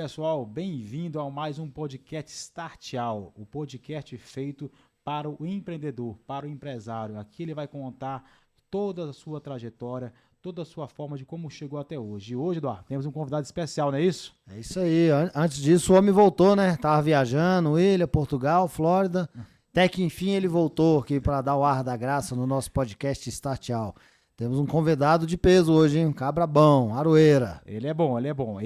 pessoal, bem-vindo a mais um podcast Startial, o podcast feito para o empreendedor, para o empresário. Aqui ele vai contar toda a sua trajetória, toda a sua forma de como chegou até hoje. E hoje, Eduardo, temos um convidado especial, não é isso? É isso aí. Antes disso, o homem voltou, né? Tava viajando, Ilha, Portugal, Flórida. Até que, enfim, ele voltou aqui para dar o ar da graça no nosso podcast Startial. Temos um convidado de peso hoje, hein? Um cabra bom, Aroeira. Ele é bom, ele é bom.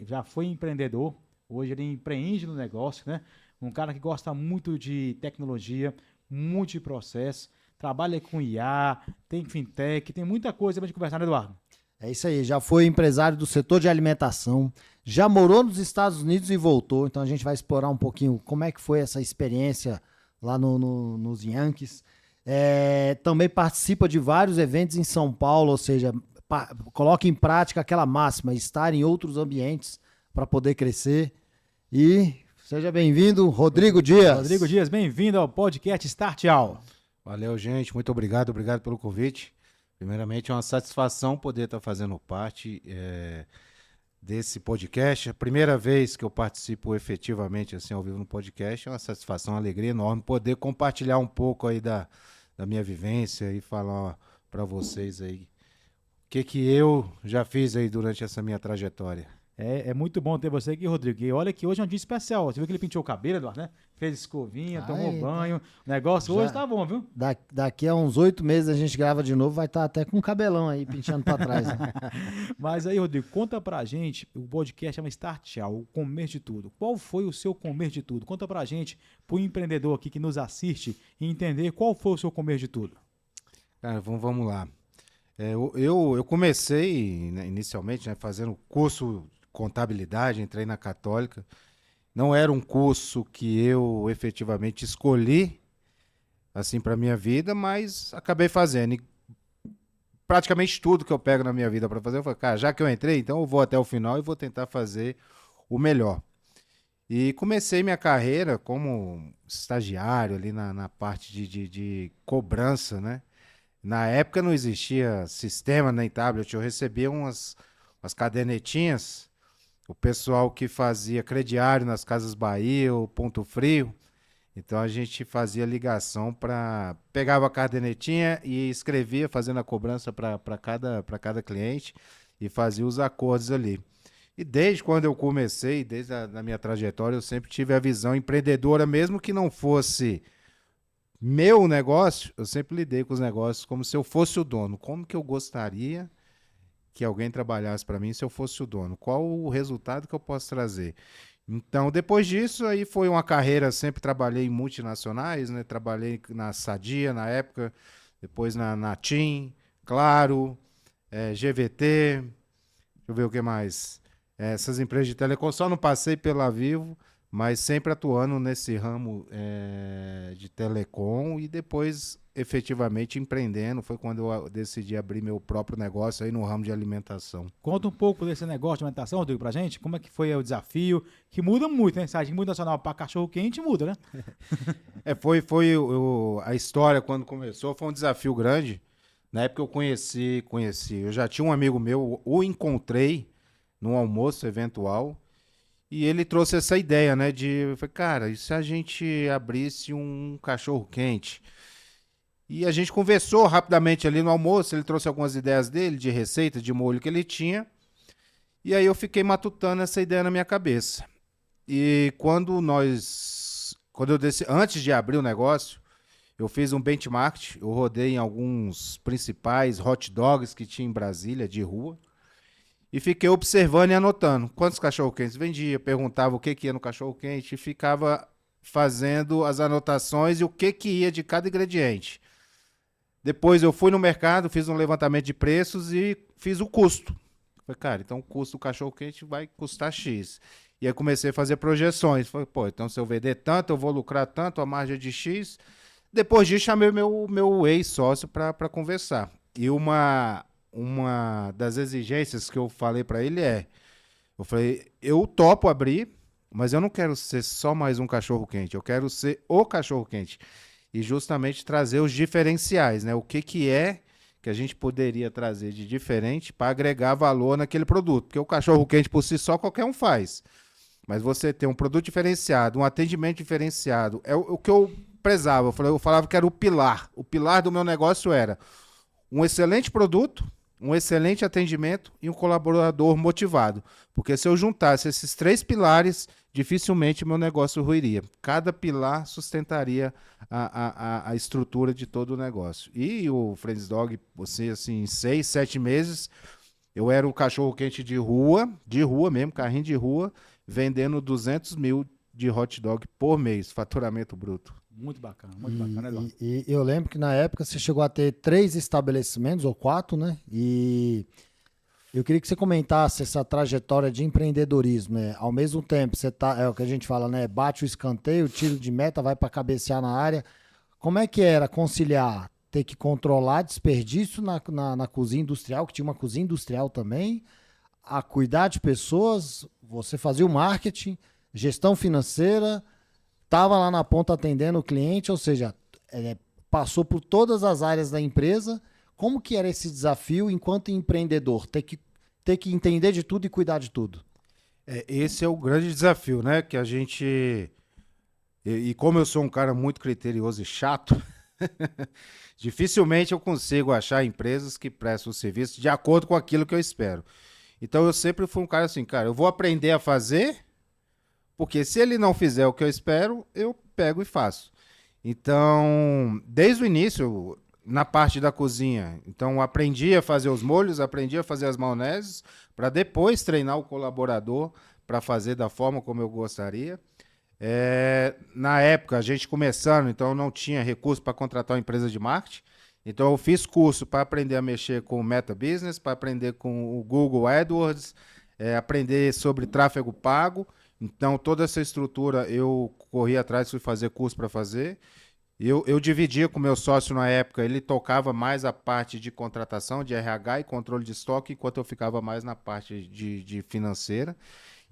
Já foi empreendedor, hoje ele empreende no negócio, né? Um cara que gosta muito de tecnologia, muito de processo, trabalha com IA, tem fintech, tem muita coisa pra gente conversar, né, Eduardo? É isso aí, já foi empresário do setor de alimentação, já morou nos Estados Unidos e voltou, então a gente vai explorar um pouquinho como é que foi essa experiência lá nos Yankees. Também participa de vários eventos em São Paulo, ou seja, coloca em prática aquela máxima, estar em outros ambientes para poder crescer. E seja bem-vindo, Rodrigo Dias. Rodrigo Dias, bem-vindo ao podcast Startial. Valeu, gente. Muito obrigado pelo convite. Primeiramente, é uma satisfação poder estar fazendo parte desse podcast. A primeira vez que eu participo efetivamente assim ao vivo no podcast, é uma satisfação, uma alegria enorme poder compartilhar um pouco aí da minha vivência e falar para vocês aí o que eu já fiz aí durante essa minha trajetória. É muito bom ter você aqui, Rodrigo. E olha que hoje é um dia especial. Você viu que ele pintou o cabelo, Eduardo, né? Fez escovinha, tomou banho. O negócio hoje tá bom, viu? Daqui a uns 8 meses a gente grava de novo, vai estar até com um cabelão aí, pinchando pra trás. Né? Mas aí, Rodrigo, conta pra gente, o podcast chama Startial, o começo de tudo. Qual foi o seu começo de tudo? Conta pra gente, pro empreendedor aqui que nos assiste, entender qual foi o seu começo de tudo. Cara, vamos lá. Eu comecei, né, inicialmente, né, fazendo curso contabilidade, entrei na Católica. Não era um curso que eu efetivamente escolhi assim para minha vida, mas acabei fazendo. E praticamente tudo que eu pego na minha vida para fazer, eu falei, cara, já que eu entrei, então eu vou até o final e vou tentar fazer o melhor. E comecei minha carreira como estagiário ali na parte de cobrança, né? Na época não existia sistema nem tablet, eu recebia umas cadernetinhas. O pessoal que fazia crediário nas Casas Bahia, o Ponto Frio, então a gente fazia ligação pegava a cadernetinha e escrevia, fazendo a cobrança para cada cliente e fazia os acordos ali. E desde quando eu comecei, desde a minha trajetória, eu sempre tive a visão empreendedora, mesmo que não fosse meu negócio, eu sempre lidei com os negócios como se eu fosse o dono. Como que eu gostaria que alguém trabalhasse para mim se eu fosse o dono? Qual o resultado que eu posso trazer? Então, depois disso, aí foi uma carreira, sempre trabalhei em multinacionais, né? Trabalhei na Sadia, na época, depois na TIM, Claro, GVT, deixa eu ver o que mais. Essas empresas de telecom, só não passei pela Vivo, mas sempre atuando nesse ramo de telecom e depois efetivamente empreendendo. Foi quando eu decidi abrir meu próprio negócio aí no ramo de alimentação. Conta um pouco desse negócio de alimentação, Rodrigo, pra gente. Como é que foi o desafio? Que muda muito, né? Sai de multinacional para cachorro quente, muda, né? A história quando começou, foi um desafio grande. Na época eu conheci, eu já tinha um amigo meu, o encontrei num almoço eventual. E ele trouxe essa ideia, né, eu falei, cara, e se a gente abrisse um cachorro quente? E a gente conversou rapidamente ali no almoço, ele trouxe algumas ideias dele, de receita, de molho que ele tinha. E aí eu fiquei matutando essa ideia na minha cabeça. E antes de abrir o negócio, eu fiz um benchmark, eu rodei em alguns principais hot dogs que tinha em Brasília, de rua. E fiquei observando e anotando quantos cachorro-quentes vendia, perguntava o que ia no cachorro-quente e ficava fazendo as anotações e o que ia de cada ingrediente. Depois eu fui no mercado, fiz um levantamento de preços e fiz o custo. Falei, cara, então o custo do cachorro-quente vai custar X. E aí comecei a fazer projeções. Falei, então se eu vender tanto, eu vou lucrar tanto, a margem é de X. Depois disso, chamei o meu ex-sócio para conversar. E uma das exigências que eu falei para ele eu falei, eu topo abrir, mas eu não quero ser só mais um cachorro-quente, eu quero ser o cachorro-quente. E justamente trazer os diferenciais, né? O que é que a gente poderia trazer de diferente para agregar valor naquele produto. Porque o cachorro-quente por si só qualquer um faz. mas você ter um produto diferenciado, um atendimento diferenciado, é o que eu prezava. Eu falava que era o pilar. O pilar do meu negócio era um excelente produto, um excelente atendimento e um colaborador motivado. Porque se eu juntasse esses 3 pilares, dificilmente meu negócio ruiria. Cada pilar sustentaria a estrutura de todo o negócio. E o Friends Dog, você, assim, em 6, 7 meses, eu era um cachorro-quente de rua mesmo, carrinho de rua, vendendo 200 mil de hot dog por mês, faturamento bruto. Muito bacana, Eduardo. E eu lembro que na época você chegou a ter 3 estabelecimentos, ou 4, né? E eu queria que você comentasse essa trajetória de empreendedorismo, né? Ao mesmo tempo, você tá, é o que a gente fala, né? Bate o escanteio, tiro de meta, vai para cabecear na área. Como é que era conciliar, ter que controlar desperdício na cozinha industrial, que tinha uma cozinha industrial também, a cuidar de pessoas, você fazia o marketing, gestão financeira, estava lá na ponta atendendo o cliente, ou seja, passou por todas as áreas da empresa. Como que era esse desafio enquanto empreendedor? Ter que entender de tudo e cuidar de tudo. Esse é o grande desafio, né? Que a gente... E como eu sou um cara muito criterioso e chato, dificilmente eu consigo achar empresas que prestam o serviço de acordo com aquilo que eu espero. Então eu sempre fui um cara assim, cara, eu vou aprender a fazer, porque se ele não fizer o que eu espero, eu pego e faço. Então, desde o início, na parte da cozinha, então aprendi a fazer os molhos, aprendi a fazer as maioneses, para depois treinar o colaborador para fazer da forma como eu gostaria. Na época, a gente começando, então eu não tinha recurso para contratar uma empresa de marketing. Então eu fiz curso para aprender a mexer com o Meta Business, para aprender com o Google AdWords, aprender sobre tráfego pago. Então toda essa estrutura eu corri atrás, fui fazer curso para fazer. Eu dividia com o meu sócio na época, ele tocava mais a parte de contratação, de RH e controle de estoque, enquanto eu ficava mais na parte de financeira.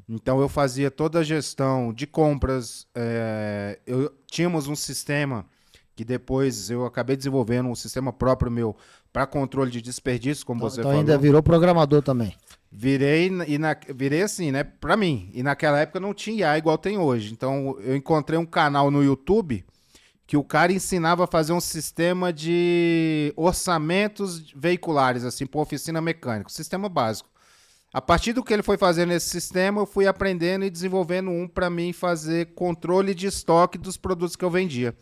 Então eu fazia toda a gestão de compras, tínhamos um sistema que depois eu acabei desenvolvendo um sistema próprio meu para controle de desperdício, como você falou. Então ainda virou programador também. Virei assim, né, para mim. E naquela época não tinha IA igual tem hoje. Então eu encontrei um canal no YouTube que o cara ensinava a fazer um sistema de orçamentos veiculares, assim, para oficina mecânica, sistema básico. A partir do que ele foi fazendo esse sistema, eu fui aprendendo e desenvolvendo um para mim fazer controle de estoque dos produtos que eu vendia.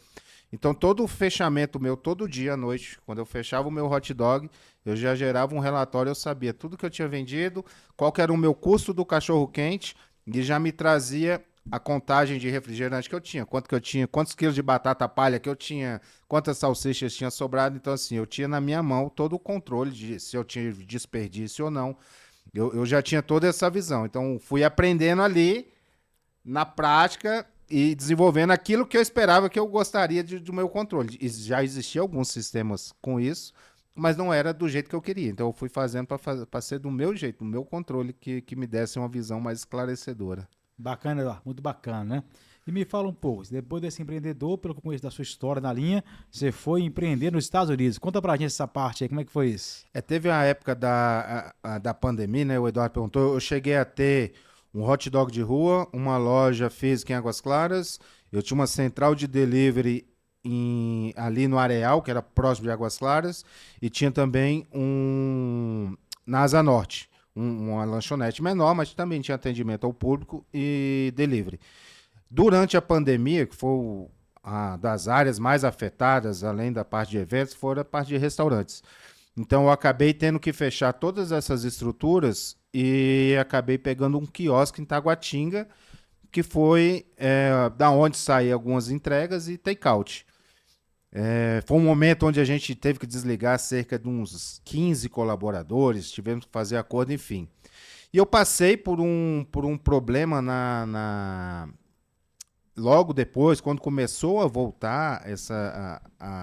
Então, todo o fechamento meu, todo dia à noite, quando eu fechava o meu hot dog, eu já gerava um relatório, eu sabia tudo que eu tinha vendido, qual que era o meu custo do cachorro-quente, e já me trazia a contagem de refrigerante que eu tinha, quantos quilos de batata palha que eu tinha, quantas salsichas tinha sobrado. Então, assim, eu tinha na minha mão todo o controle de se eu tinha desperdício ou não. Eu já tinha toda essa visão. Então, fui aprendendo ali, na prática, e desenvolvendo aquilo que eu esperava, que eu gostaria do meu controle. E já existiam alguns sistemas com isso, mas não era do jeito que eu queria. Então, eu fui fazendo para ser do meu jeito, do meu controle, que me desse uma visão mais esclarecedora. Bacana, Eduardo, muito bacana, né? E me fala um pouco, depois desse empreendedor, pelo que eu conheço da sua história na linha, você foi empreender nos Estados Unidos. Conta pra gente essa parte aí, como é que foi isso? Teve a época da pandemia, né? O Eduardo perguntou, eu cheguei a ter um hot dog de rua, uma loja física em Águas Claras, eu tinha uma central de delivery ali no Areal, que era próximo de Águas Claras, e tinha também na Asa Norte, uma lanchonete menor, mas também tinha atendimento ao público e delivery. Durante a pandemia, que foi das áreas mais afetadas, além da parte de eventos, foi a parte de restaurantes. Então, eu acabei tendo que fechar todas essas estruturas e acabei pegando um quiosque em Taguatinga, que foi da onde saíam algumas entregas e take-out. Foi um momento onde a gente teve que desligar cerca de uns 15 colaboradores, tivemos que fazer acordo, enfim. E eu passei por um problema logo depois, quando começou a voltar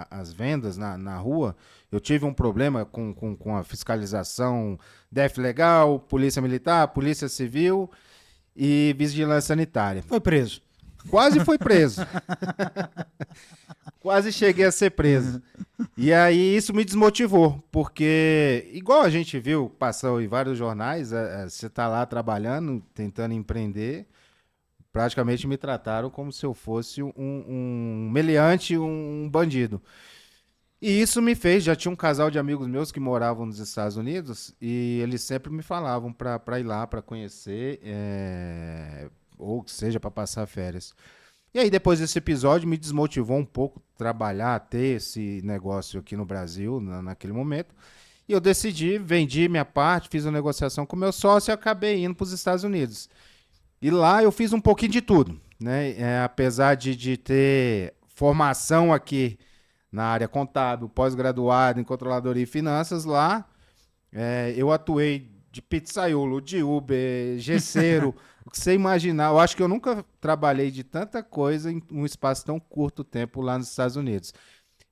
as vendas na rua, eu tive um problema com a fiscalização DF Legal, Polícia Militar, Polícia Civil e Vigilância Sanitária. Foi preso. Quase fui preso. Quase cheguei a ser preso. E aí isso me desmotivou, porque igual a gente viu, passou em vários jornais, você está lá trabalhando, tentando empreender, praticamente me trataram como se eu fosse um meliante, um bandido. E isso me fez, já tinha um casal de amigos meus que moravam nos Estados Unidos e eles sempre me falavam para ir lá, para conhecer, ou que seja, para passar férias. E aí, depois desse episódio, me desmotivou um pouco trabalhar, ter esse negócio aqui no Brasil, naquele momento. E eu decidi, vendi minha parte, fiz uma negociação com meu sócio e acabei indo para os Estados Unidos. E lá eu fiz um pouquinho de tudo, né? Apesar de ter formação aqui na área contábil, pós-graduado em controladoria e finanças, lá eu atuei de pizzaiolo, de Uber, gesseiro, o que você imaginar. Eu acho que eu nunca trabalhei de tanta coisa em um espaço tão curto tempo lá nos Estados Unidos.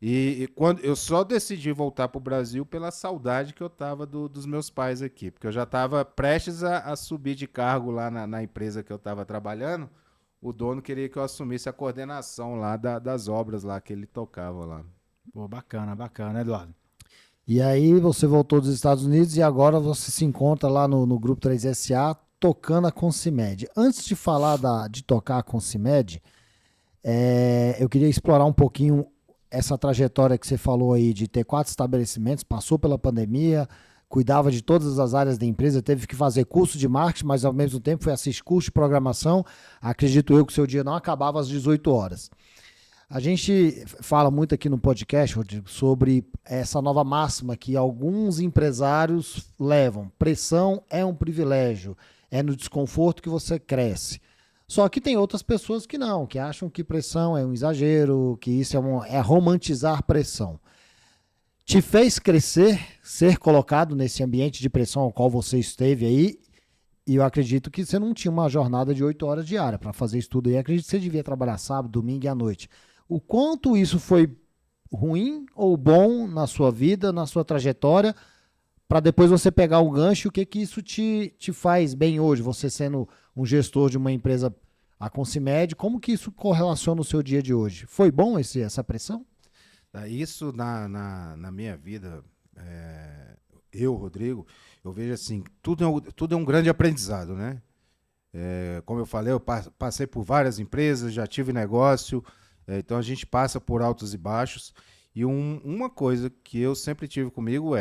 E quando eu só decidi voltar para o Brasil pela saudade que eu estava dos meus pais aqui, porque eu já estava prestes a subir de cargo lá na empresa que eu estava trabalhando. O dono queria que eu assumisse a coordenação lá das obras lá que ele tocava lá. Pô, bacana, bacana, Eduardo. E aí você voltou dos Estados Unidos e agora você se encontra lá no Grupo 3SA tocando a Consimed. Antes de falar de tocar a Consimed, eu queria explorar um pouquinho essa trajetória que você falou aí de ter 4 estabelecimentos, passou pela pandemia, cuidava de todas as áreas da empresa, teve que fazer curso de marketing, mas ao mesmo tempo foi assistir curso de programação. Acredito eu que o seu dia não acabava às 18 horas. A gente fala muito aqui no podcast, Rodrigo, sobre essa nova máxima que alguns empresários levam. Pressão é um privilégio, é no desconforto que você cresce. Só que tem outras pessoas que não, que acham que pressão é um exagero, que isso é romantizar pressão. Te fez crescer, ser colocado nesse ambiente de pressão ao qual você esteve aí, e eu acredito que você não tinha uma jornada de 8 horas diária para fazer isso tudo aí. Acredito que você devia trabalhar sábado, domingo e à noite. O quanto isso foi ruim ou bom na sua vida, na sua trajetória, para depois você pegar o gancho, o que isso te faz bem hoje, você sendo um gestor de uma empresa, a Consimed, como que isso correlaciona o seu dia de hoje? Foi bom essa pressão? Isso na minha vida, Rodrigo, eu vejo assim, tudo é um grande aprendizado, né? Como eu falei, eu passei por várias empresas, já tive negócio, então a gente passa por altos e baixos. E uma coisa que eu sempre tive comigo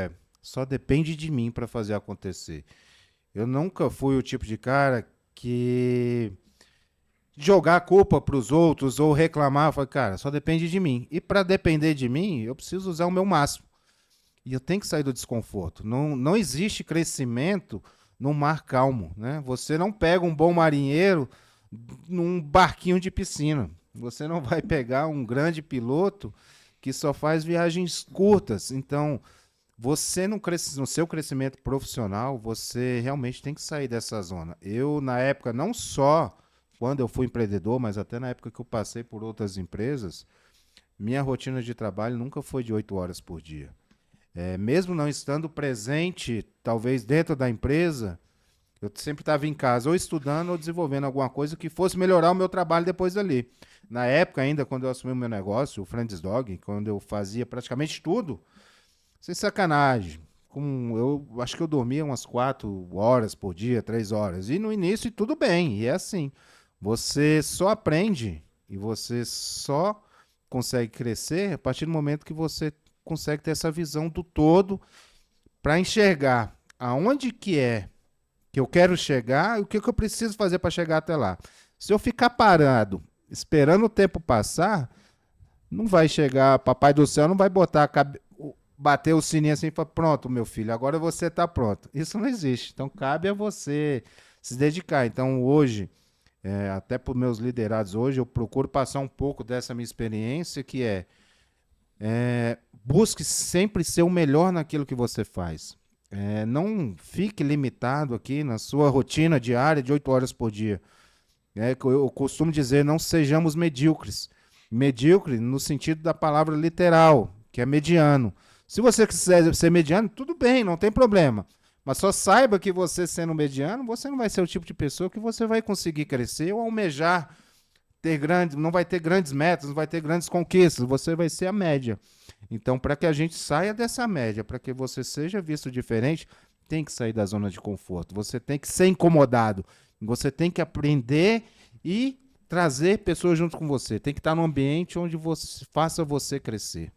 só depende de mim para fazer acontecer. Eu nunca fui o tipo de cara que jogar a culpa para os outros ou reclamar. Eu falei, cara, só depende de mim. E para depender de mim, eu preciso usar o meu máximo. E eu tenho que sair do desconforto. Não existe crescimento num mar calmo, né? Você não pega um bom marinheiro num barquinho de piscina. Você não vai pegar um grande piloto que só faz viagens curtas. Então, você no seu crescimento profissional, você realmente tem que sair dessa zona. Eu, na época, não só quando eu fui empreendedor, mas até na época que eu passei por outras empresas, minha rotina de trabalho nunca foi de 8 horas por dia. Mesmo não estando presente, talvez dentro da empresa, eu sempre estava em casa ou estudando ou desenvolvendo alguma coisa que fosse melhorar o meu trabalho depois dali. Na época ainda, quando eu assumi o meu negócio, o Friends Dog, quando eu fazia praticamente tudo, sem sacanagem, eu acho que eu dormia umas 4 horas por dia, 3 horas. E no início tudo bem, e é assim. Você só aprende e você só consegue crescer a partir do momento que você consegue ter essa visão do todo para enxergar aonde que eu quero chegar e o que eu preciso fazer para chegar até lá. Se eu ficar parado, esperando o tempo passar, não vai chegar, Papai do Céu não vai bater o sininho assim e falar, pronto, meu filho, agora você está pronto. Isso não existe. Então, cabe a você se dedicar. Então, hoje, até para os meus liderados hoje, eu procuro passar um pouco dessa minha experiência, que busque sempre ser o melhor naquilo que você faz. Não fique limitado aqui na sua rotina diária de 8 horas por dia. Eu costumo dizer, não sejamos medíocres. Medíocre no sentido da palavra literal, que é mediano. Se você quiser ser mediano, tudo bem, não tem problema. Mas só saiba que você sendo mediano, você não vai ser o tipo de pessoa que você vai conseguir crescer ou almejar não vai ter grandes metas, não vai ter grandes conquistas, você vai ser a média. Então, para que a gente saia dessa média, para que você seja visto diferente, tem que sair da zona de conforto. Você tem que ser incomodado. Você tem que aprender e trazer pessoas junto com você. Tem que estar num ambiente onde faça você crescer.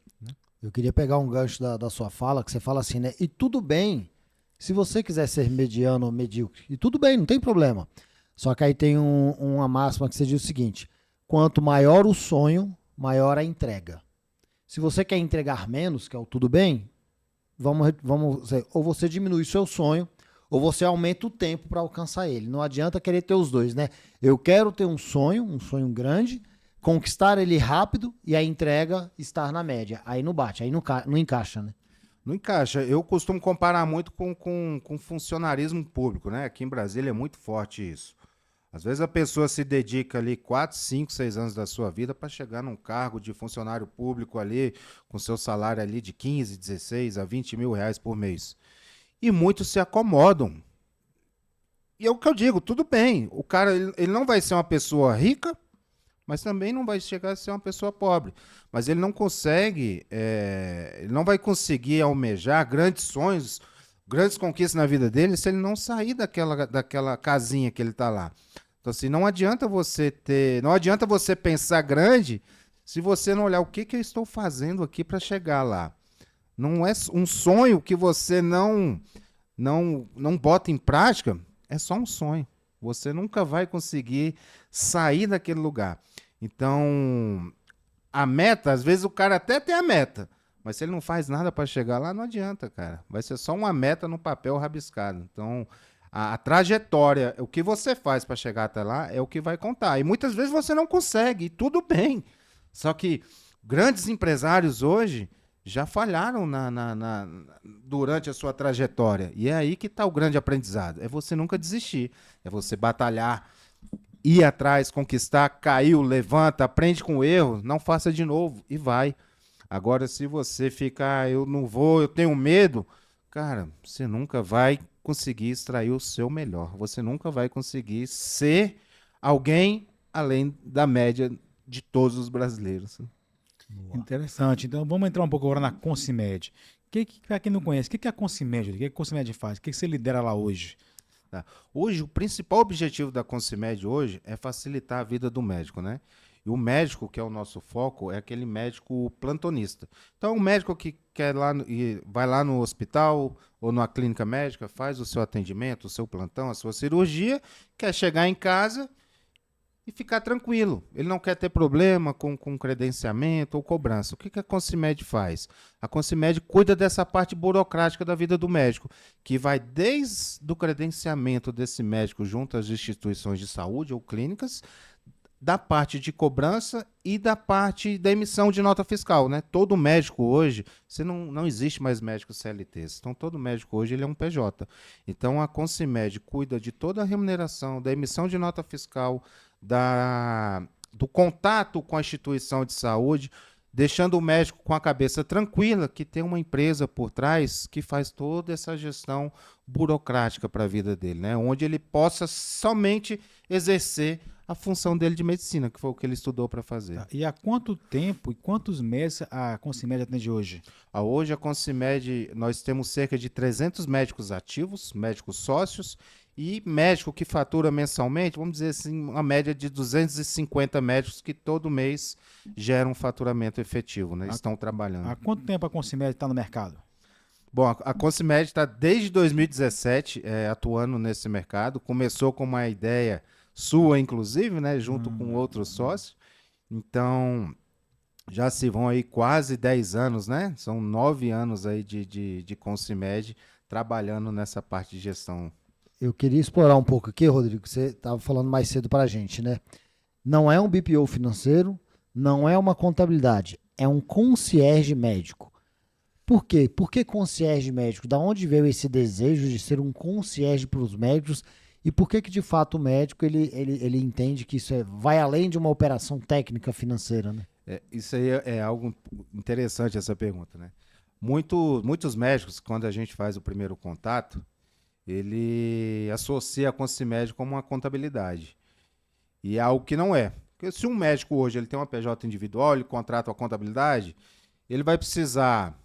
Eu queria pegar um gancho da sua fala, que você fala assim, né? E tudo bem, se você quiser ser mediano ou medíocre, e tudo bem, não tem problema. Só que aí tem uma máxima que você diz o seguinte: quanto maior o sonho, maior a entrega. Se você quer entregar menos, que é o tudo bem, vamos dizer, ou você diminui o seu sonho, ou você aumenta o tempo para alcançar ele. Não adianta querer ter os dois, né? Eu quero ter um sonho grande, conquistar ele rápido e a entrega estar na média. Aí não bate, aí não encaixa, né? Não encaixa. Eu costumo comparar muito com funcionarismo público, né? Aqui em Brasília é muito forte isso. Às vezes a pessoa se dedica ali 4, 5, 6 anos da sua vida para chegar num cargo de funcionário público ali, com seu salário ali de 15, 16 a 20 mil reais por mês. E muitos se acomodam. E é o que eu digo, tudo bem. O cara ele não vai ser uma pessoa rica, mas também não vai chegar a ser uma pessoa pobre. Mas ele não consegue, ele não vai conseguir almejar grandes sonhos, grandes conquistas na vida dele se ele não sair daquela casinha que ele está lá. Então, assim, não adianta você pensar grande se você não olhar o que eu estou fazendo aqui para chegar lá. Não é um sonho que você não bota em prática, é só um sonho. Você nunca vai conseguir sair daquele lugar. Então, a meta, às vezes o cara até tem a meta, mas se ele não faz nada para chegar lá, não adianta, cara. Vai ser só uma meta no papel rabiscado. Então, a trajetória, o que você faz para chegar até lá é o que vai contar. E muitas vezes você não consegue, e tudo bem. Só que grandes empresários hoje já falharam durante a sua trajetória. E é aí que está o grande aprendizado. É você nunca desistir. É você batalhar, ir atrás, conquistar, caiu, levanta, aprende com o erro, não faça de novo e vai. Agora, se você ficar, eu não vou, eu tenho medo, cara, você nunca vai conseguir extrair o seu melhor. Você nunca vai conseguir ser alguém além da média de todos os brasileiros. Interessante. Então vamos entrar um pouco agora na Consimed. Para quem não conhece, o que é a Consimed? O que a Consimed faz? O que você lidera lá hoje? Tá. Hoje, o principal objetivo da Consimed hoje é facilitar a vida do médico, né? E o médico, que é o nosso foco, é aquele médico plantonista. Então, o médico que vai lá no hospital ou numa clínica médica, faz o seu atendimento, o seu plantão, a sua cirurgia, quer chegar em casa e ficar tranquilo. Ele não quer ter problema com credenciamento ou cobrança. O que a Consimed faz? A Consimed cuida dessa parte burocrática da vida do médico, que vai desde o credenciamento desse médico junto às instituições de saúde ou clínicas, da parte de cobrança e da parte da emissão de nota fiscal, né? Todo médico hoje, não existe mais médicos CLTs, então todo médico hoje ele é um PJ. Então a Consimed cuida de toda a remuneração, da emissão de nota fiscal, do contato com a instituição de saúde, deixando o médico com a cabeça tranquila que tem uma empresa por trás que faz toda essa gestão burocrática para a vida dele, né? Onde ele possa somente exercer a função dele de medicina, que foi o que ele estudou para fazer. Tá. E há quanto tempo e quantos meses a Consimed atende hoje? Hoje a Consimed, nós temos cerca de 300 médicos ativos, médicos sócios, e médico que fatura mensalmente, vamos dizer assim, uma média de 250 médicos que todo mês geram um faturamento efetivo, né? Estão trabalhando. Há quanto tempo a Consimed está no mercado? Bom, a Consimed está desde 2017 atuando nesse mercado. Começou com uma ideia sua, inclusive, né, junto com outros sócios. Então, já se vão aí quase 10 anos, né? São 9 anos aí de Consimed trabalhando nessa parte de gestão. Eu queria explorar um pouco aqui, Rodrigo, que você estava falando mais cedo para a gente, né? Não é um BPO financeiro, não é uma contabilidade, é um concierge médico. Por quê? Por que concierge médico? Da onde veio esse desejo de ser um concierge para os médicos? E por que de fato o médico ele entende que isso vai além de uma operação técnica financeira, né? Isso aí é algo interessante, essa pergunta, né? Muitos médicos, quando a gente faz o primeiro contato, ele associa a Consimed como uma contabilidade. E é algo que não é. Porque se um médico hoje ele tem uma PJ individual, ele contrata uma contabilidade, ele vai precisar,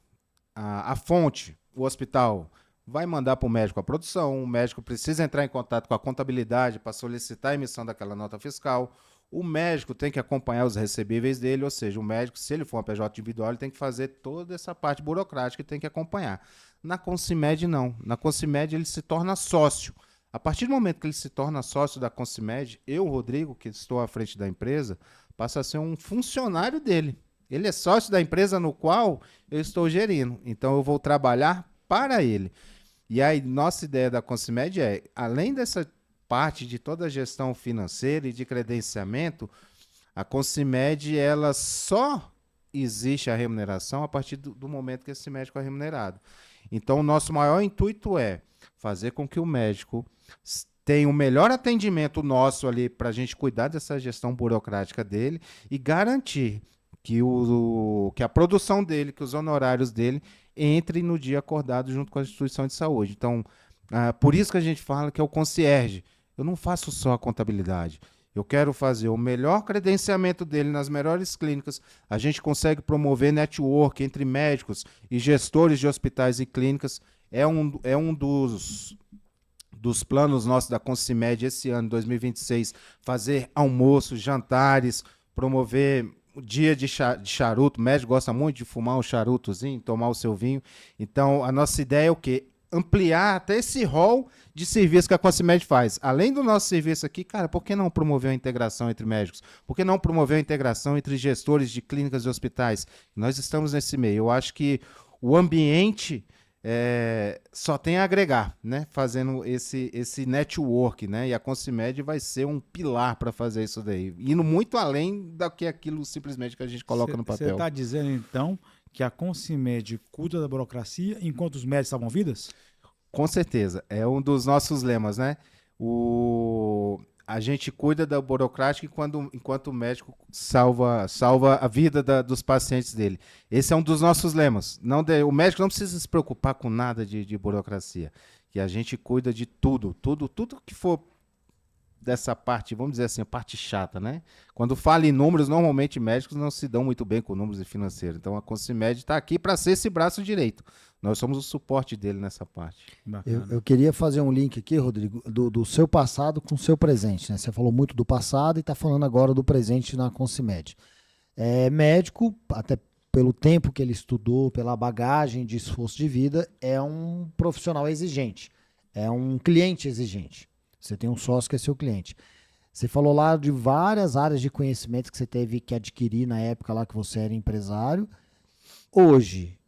a fonte, o hospital, vai mandar para o médico a produção, o médico precisa entrar em contato com a contabilidade para solicitar a emissão daquela nota fiscal, o médico tem que acompanhar os recebíveis dele, ou seja, o médico, se ele for uma PJ individual, ele tem que fazer toda essa parte burocrática e tem que acompanhar. Na Consimed, não. Na Consimed, ele se torna sócio. A partir do momento que ele se torna sócio da Consimed, eu, Rodrigo, que estou à frente da empresa, passa a ser um funcionário dele. Ele é sócio da empresa no qual eu estou gerindo. Então, eu vou trabalhar para ele. E aí, nossa ideia da Consimed é, além dessa parte de toda a gestão financeira e de credenciamento, a Consimed, ela só existe a remuneração a partir do momento que esse médico é remunerado. Então, o nosso maior intuito é fazer com que o médico tenha o melhor atendimento nosso ali para a gente cuidar dessa gestão burocrática dele e garantir que a produção dele, que os honorários dele entrem no dia acordado junto com a instituição de saúde. Então, por isso que a gente fala que é o concierge. Eu não faço só a contabilidade. Eu quero fazer o melhor credenciamento dele nas melhores clínicas. A gente consegue promover network entre médicos e gestores de hospitais e clínicas. É um dos planos nossos da Consimed esse ano, 2026, fazer almoços, jantares, promover o dia de charuto. O médico gosta muito de fumar um charutozinho, tomar o seu vinho. Então, a nossa ideia é o quê? Ampliar até esse rol de serviço que a Consimed faz. Além do nosso serviço aqui, cara, por que não promover a integração entre médicos? Por que não promover a integração entre gestores de clínicas e hospitais? Nós estamos nesse meio. Eu acho que o ambiente só tem a agregar, né? Fazendo esse network, né? E a Consimed vai ser um pilar para fazer isso daí. Indo muito além do que aquilo simplesmente que a gente coloca no papel. Você está dizendo, então, que a Consimed cuida da burocracia enquanto os médicos salvam vidas? Com certeza. É um dos nossos lemas, né? A gente cuida da burocrática enquanto o médico salva a vida dos pacientes dele. Esse é um dos nossos lemas. O médico não precisa se preocupar com nada de burocracia. Que a gente cuida de tudo que for dessa parte, vamos dizer assim, a parte chata, né? Quando fala em números, normalmente médicos não se dão muito bem com números e financeiro. Então a Consimed está aqui para ser esse braço direito. Nós somos o suporte dele nessa parte. Eu queria fazer um link aqui, Rodrigo, do seu passado com o seu presente, né? Você falou muito do passado e está falando agora do presente na Consimed. Médico, até pelo tempo que ele estudou, pela bagagem de esforço de vida, é um profissional exigente, é um cliente exigente. Você tem um sócio que é seu cliente. Você falou lá de várias áreas de conhecimento que você teve que adquirir na época lá que você era empresário. Hoje,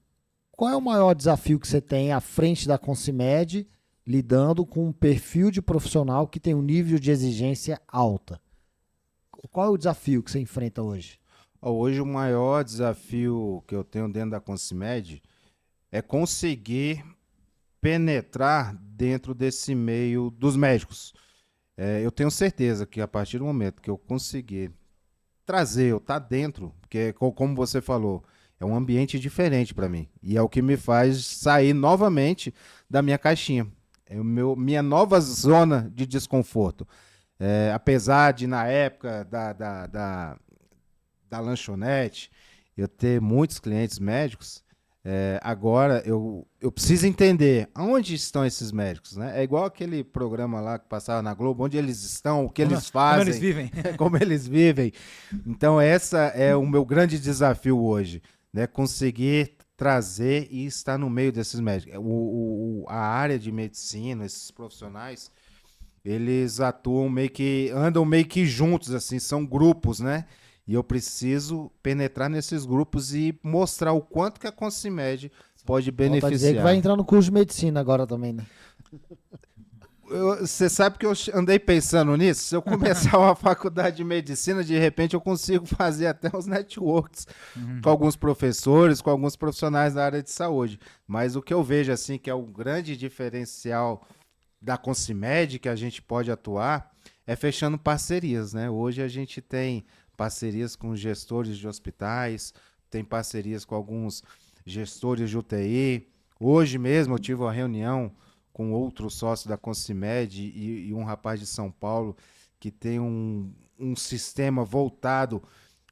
qual é o maior desafio que você tem à frente da Consimed, lidando com um perfil de profissional que tem um nível de exigência alta? Qual é o desafio que você enfrenta hoje? Hoje o maior desafio que eu tenho dentro da Consimed é conseguir penetrar dentro desse meio dos médicos. Eu tenho certeza que a partir do momento que eu conseguir trazer, eu estar dentro, porque como você falou, é um ambiente diferente para mim. E é o que me faz sair novamente da minha caixinha. É minha nova zona de desconforto. Apesar de, na época da lanchonete, eu ter muitos clientes médicos, agora eu preciso entender aonde estão esses médicos, né? É igual aquele programa lá que passava na Globo, onde eles estão, o que eles fazem, como eles vivem. Como eles vivem. Então, essa é o meu grande desafio hoje, né? Conseguir trazer e estar no meio desses médicos. A área de medicina, esses profissionais, eles andam meio que juntos, assim, são grupos, né? E eu preciso penetrar nesses grupos e mostrar o quanto que a Consimed pode beneficiar. Pode dizer que vai entrar no curso de medicina agora também, né? Você sabe que eu andei pensando nisso? Se eu começar uma faculdade de medicina, de repente eu consigo fazer até os networks com alguns professores, com alguns profissionais da área de saúde. Mas o que eu vejo, assim, que é o grande diferencial da Consimed, que a gente pode atuar, é fechando parcerias, né? Hoje a gente tem parcerias com gestores de hospitais, tem parcerias com alguns gestores de UTI. Hoje mesmo eu tive uma reunião com outro sócio da Consimed e um rapaz de São Paulo que tem um sistema voltado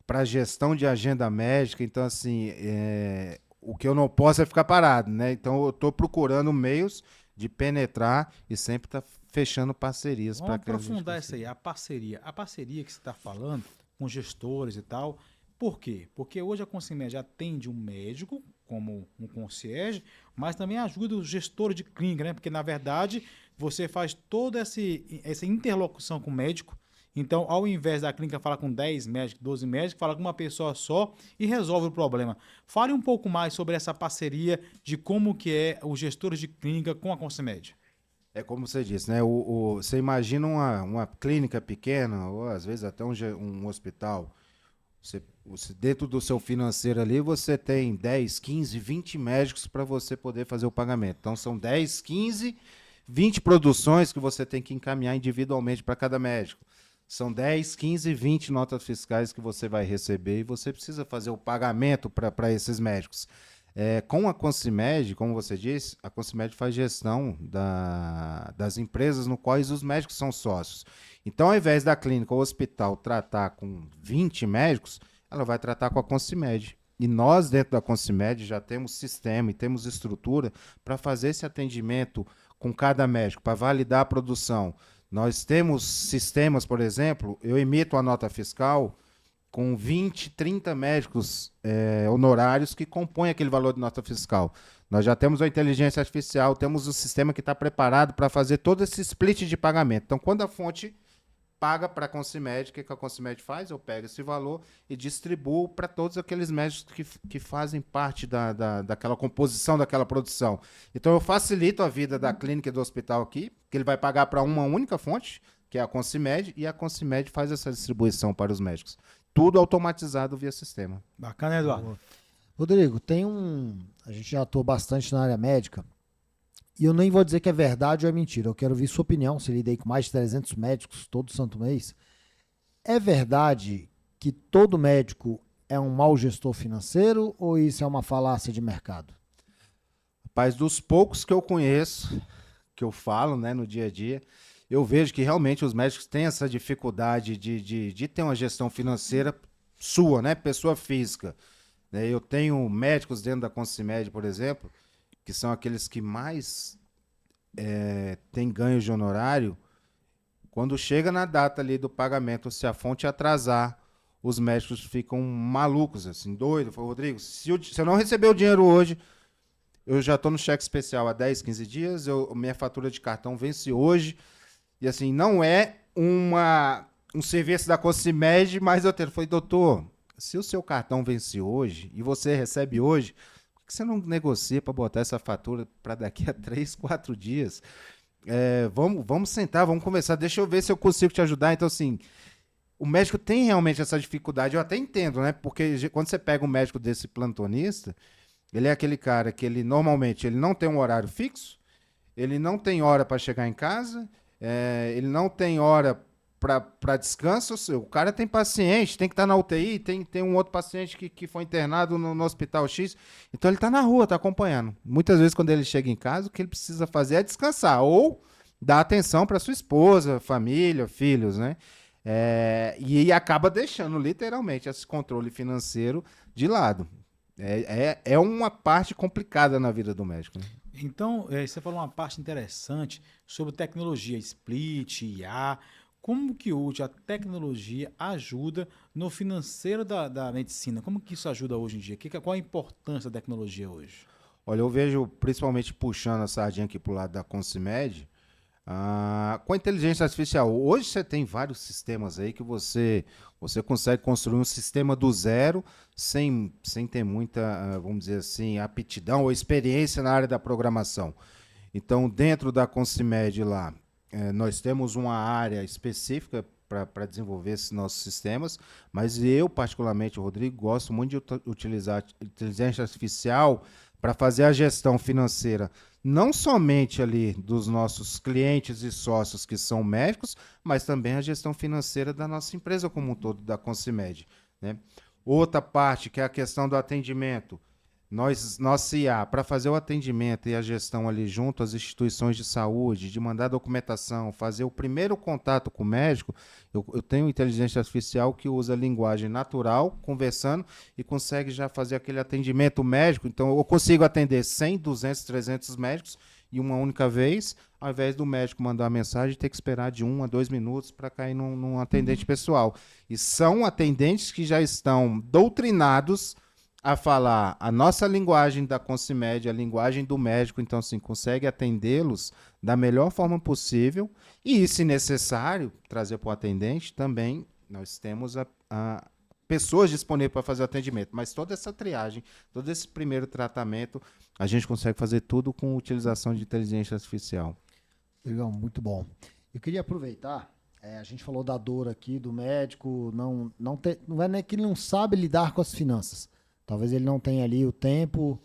para a gestão de agenda médica. Então, assim, o que eu não posso é ficar parado, né? Então, eu estou procurando meios de penetrar e sempre estar fechando parcerias. Vamos aprofundar isso aí, a parceria. A parceria que você está falando com gestores e tal, por quê? Porque hoje a Consimed atende um médico, como um concierge, mas também ajuda os gestores de clínica, né? Porque, na verdade, você faz toda essa interlocução com o médico. Então, ao invés da clínica falar com 10 médicos, 12 médicos, fala com uma pessoa só e resolve o problema. Fale um pouco mais sobre essa parceria de como que é os gestores de clínica com a Consimed. É como você disse, né? Você imagina uma clínica pequena, ou às vezes até um hospital. Dentro do seu financeiro ali, você tem 10, 15, 20 médicos para você poder fazer o pagamento. Então, são 10, 15, 20 produções que você tem que encaminhar individualmente para cada médico. São 10, 15, 20 notas fiscais que você vai receber e você precisa fazer o pagamento para esses médicos. Com a Consimed, como você disse, a Consimed faz gestão das empresas no quais os médicos são sócios. Então, ao invés da clínica ou hospital tratar com 20 médicos, ela vai tratar com a Consimed. E nós, dentro da Consimed, já temos sistema e temos estrutura para fazer esse atendimento com cada médico, para validar a produção. Nós temos sistemas, por exemplo, eu emito a nota fiscal com 20, 30 médicos honorários que compõem aquele valor de nota fiscal. Nós já temos a inteligência artificial, temos o sistema que está preparado para fazer todo esse split de pagamento. Então, quando a fonte paga para a Consimed, o que a Consimed faz? Eu pego esse valor e distribuo para todos aqueles médicos que fazem parte daquela composição, daquela produção. Então, eu facilito a vida da clínica e do hospital aqui, que ele vai pagar para uma única fonte, que é a Consimed, e a Consimed faz essa distribuição para os médicos. Tudo automatizado via sistema. Bacana, Eduardo. Rodrigo, a gente já atua bastante na área médica, e eu nem vou dizer que é verdade ou é mentira. Eu quero ouvir sua opinião. Se lidei com mais de 300 médicos todo santo mês. É verdade que todo médico é um mau gestor financeiro ou isso é uma falácia de mercado? Rapaz, dos poucos que eu conheço, que eu falo, né, no dia a dia, eu vejo que realmente os médicos têm essa dificuldade de ter uma gestão financeira sua, né, pessoa física. Eu tenho médicos dentro da Consimed, por exemplo, que são aqueles que mais têm ganho de honorário. Quando chega na data ali do pagamento, se a fonte atrasar, os médicos ficam malucos, assim, doidos. Falo, Rodrigo, se eu não receber o dinheiro hoje, eu já estou no cheque especial há 10, 15 dias, minha fatura de cartão vence hoje. E assim, não é um serviço da Consimed, mas eu falei, doutor, se o seu cartão vence hoje e você recebe hoje, por que você não negocia para botar essa fatura para daqui a 3, 4 dias? Vamos sentar, vamos conversar, deixa eu ver se eu consigo te ajudar. Então, assim, o médico tem realmente essa dificuldade, eu até entendo, né? Porque quando você pega um médico desse plantonista, ele é aquele cara que normalmente ele não tem um horário fixo, ele não tem hora para chegar em casa, ele não tem hora para descanso. O cara tem paciente, tem que estar na UTI, tem um outro paciente que foi internado no hospital X, então ele está na rua, está acompanhando. Muitas vezes quando ele chega em casa, o que ele precisa fazer é descansar ou dar atenção para sua esposa, família, filhos, né? E acaba deixando literalmente esse controle financeiro de lado. É uma parte complicada na vida do médico, né? Então, você falou uma parte interessante sobre tecnologia, split, IA. Como que hoje a tecnologia ajuda no financeiro da medicina? Como que isso ajuda hoje em dia? Qual a importância da tecnologia hoje? Olha, eu vejo, principalmente puxando a sardinha aqui para o lado da Consimed, com a inteligência artificial. Hoje você tem vários sistemas aí que você consegue construir um sistema do zero sem ter muita, vamos dizer assim, aptidão ou experiência na área da programação. Então, dentro da Consimed lá, nós temos uma área específica para desenvolver esses nossos sistemas, mas eu, particularmente, Rodrigo, gosto muito de utilizar a inteligência artificial para fazer a gestão financeira, não somente ali dos nossos clientes e sócios que são médicos, mas também a gestão financeira da nossa empresa como um todo, da Consimed, né? Outra parte, que é a questão do atendimento. Nossa IA, para fazer o atendimento e a gestão ali junto às instituições de saúde, de mandar documentação, fazer o primeiro contato com o médico, eu tenho inteligência artificial que usa linguagem natural, conversando, e consegue já fazer aquele atendimento médico. Então, eu consigo atender 100, 200, 300 médicos em uma única vez, ao invés do médico mandar uma mensagem e ter que esperar de 1 a 2 minutos para cair num atendente pessoal. E são atendentes que já estão doutrinados a falar a nossa linguagem da Concimed, a linguagem do médico, então, assim, consegue atendê-los da melhor forma possível e, se necessário, trazer para o atendente também, nós temos a pessoas disponíveis para fazer o atendimento, mas toda essa triagem, todo esse primeiro tratamento, a gente consegue fazer tudo com utilização de inteligência artificial. Legal, muito bom. Eu queria aproveitar, a gente falou da dor aqui do médico, não é nem que ele não sabe lidar com as finanças. Talvez ele não tenha ali o tempo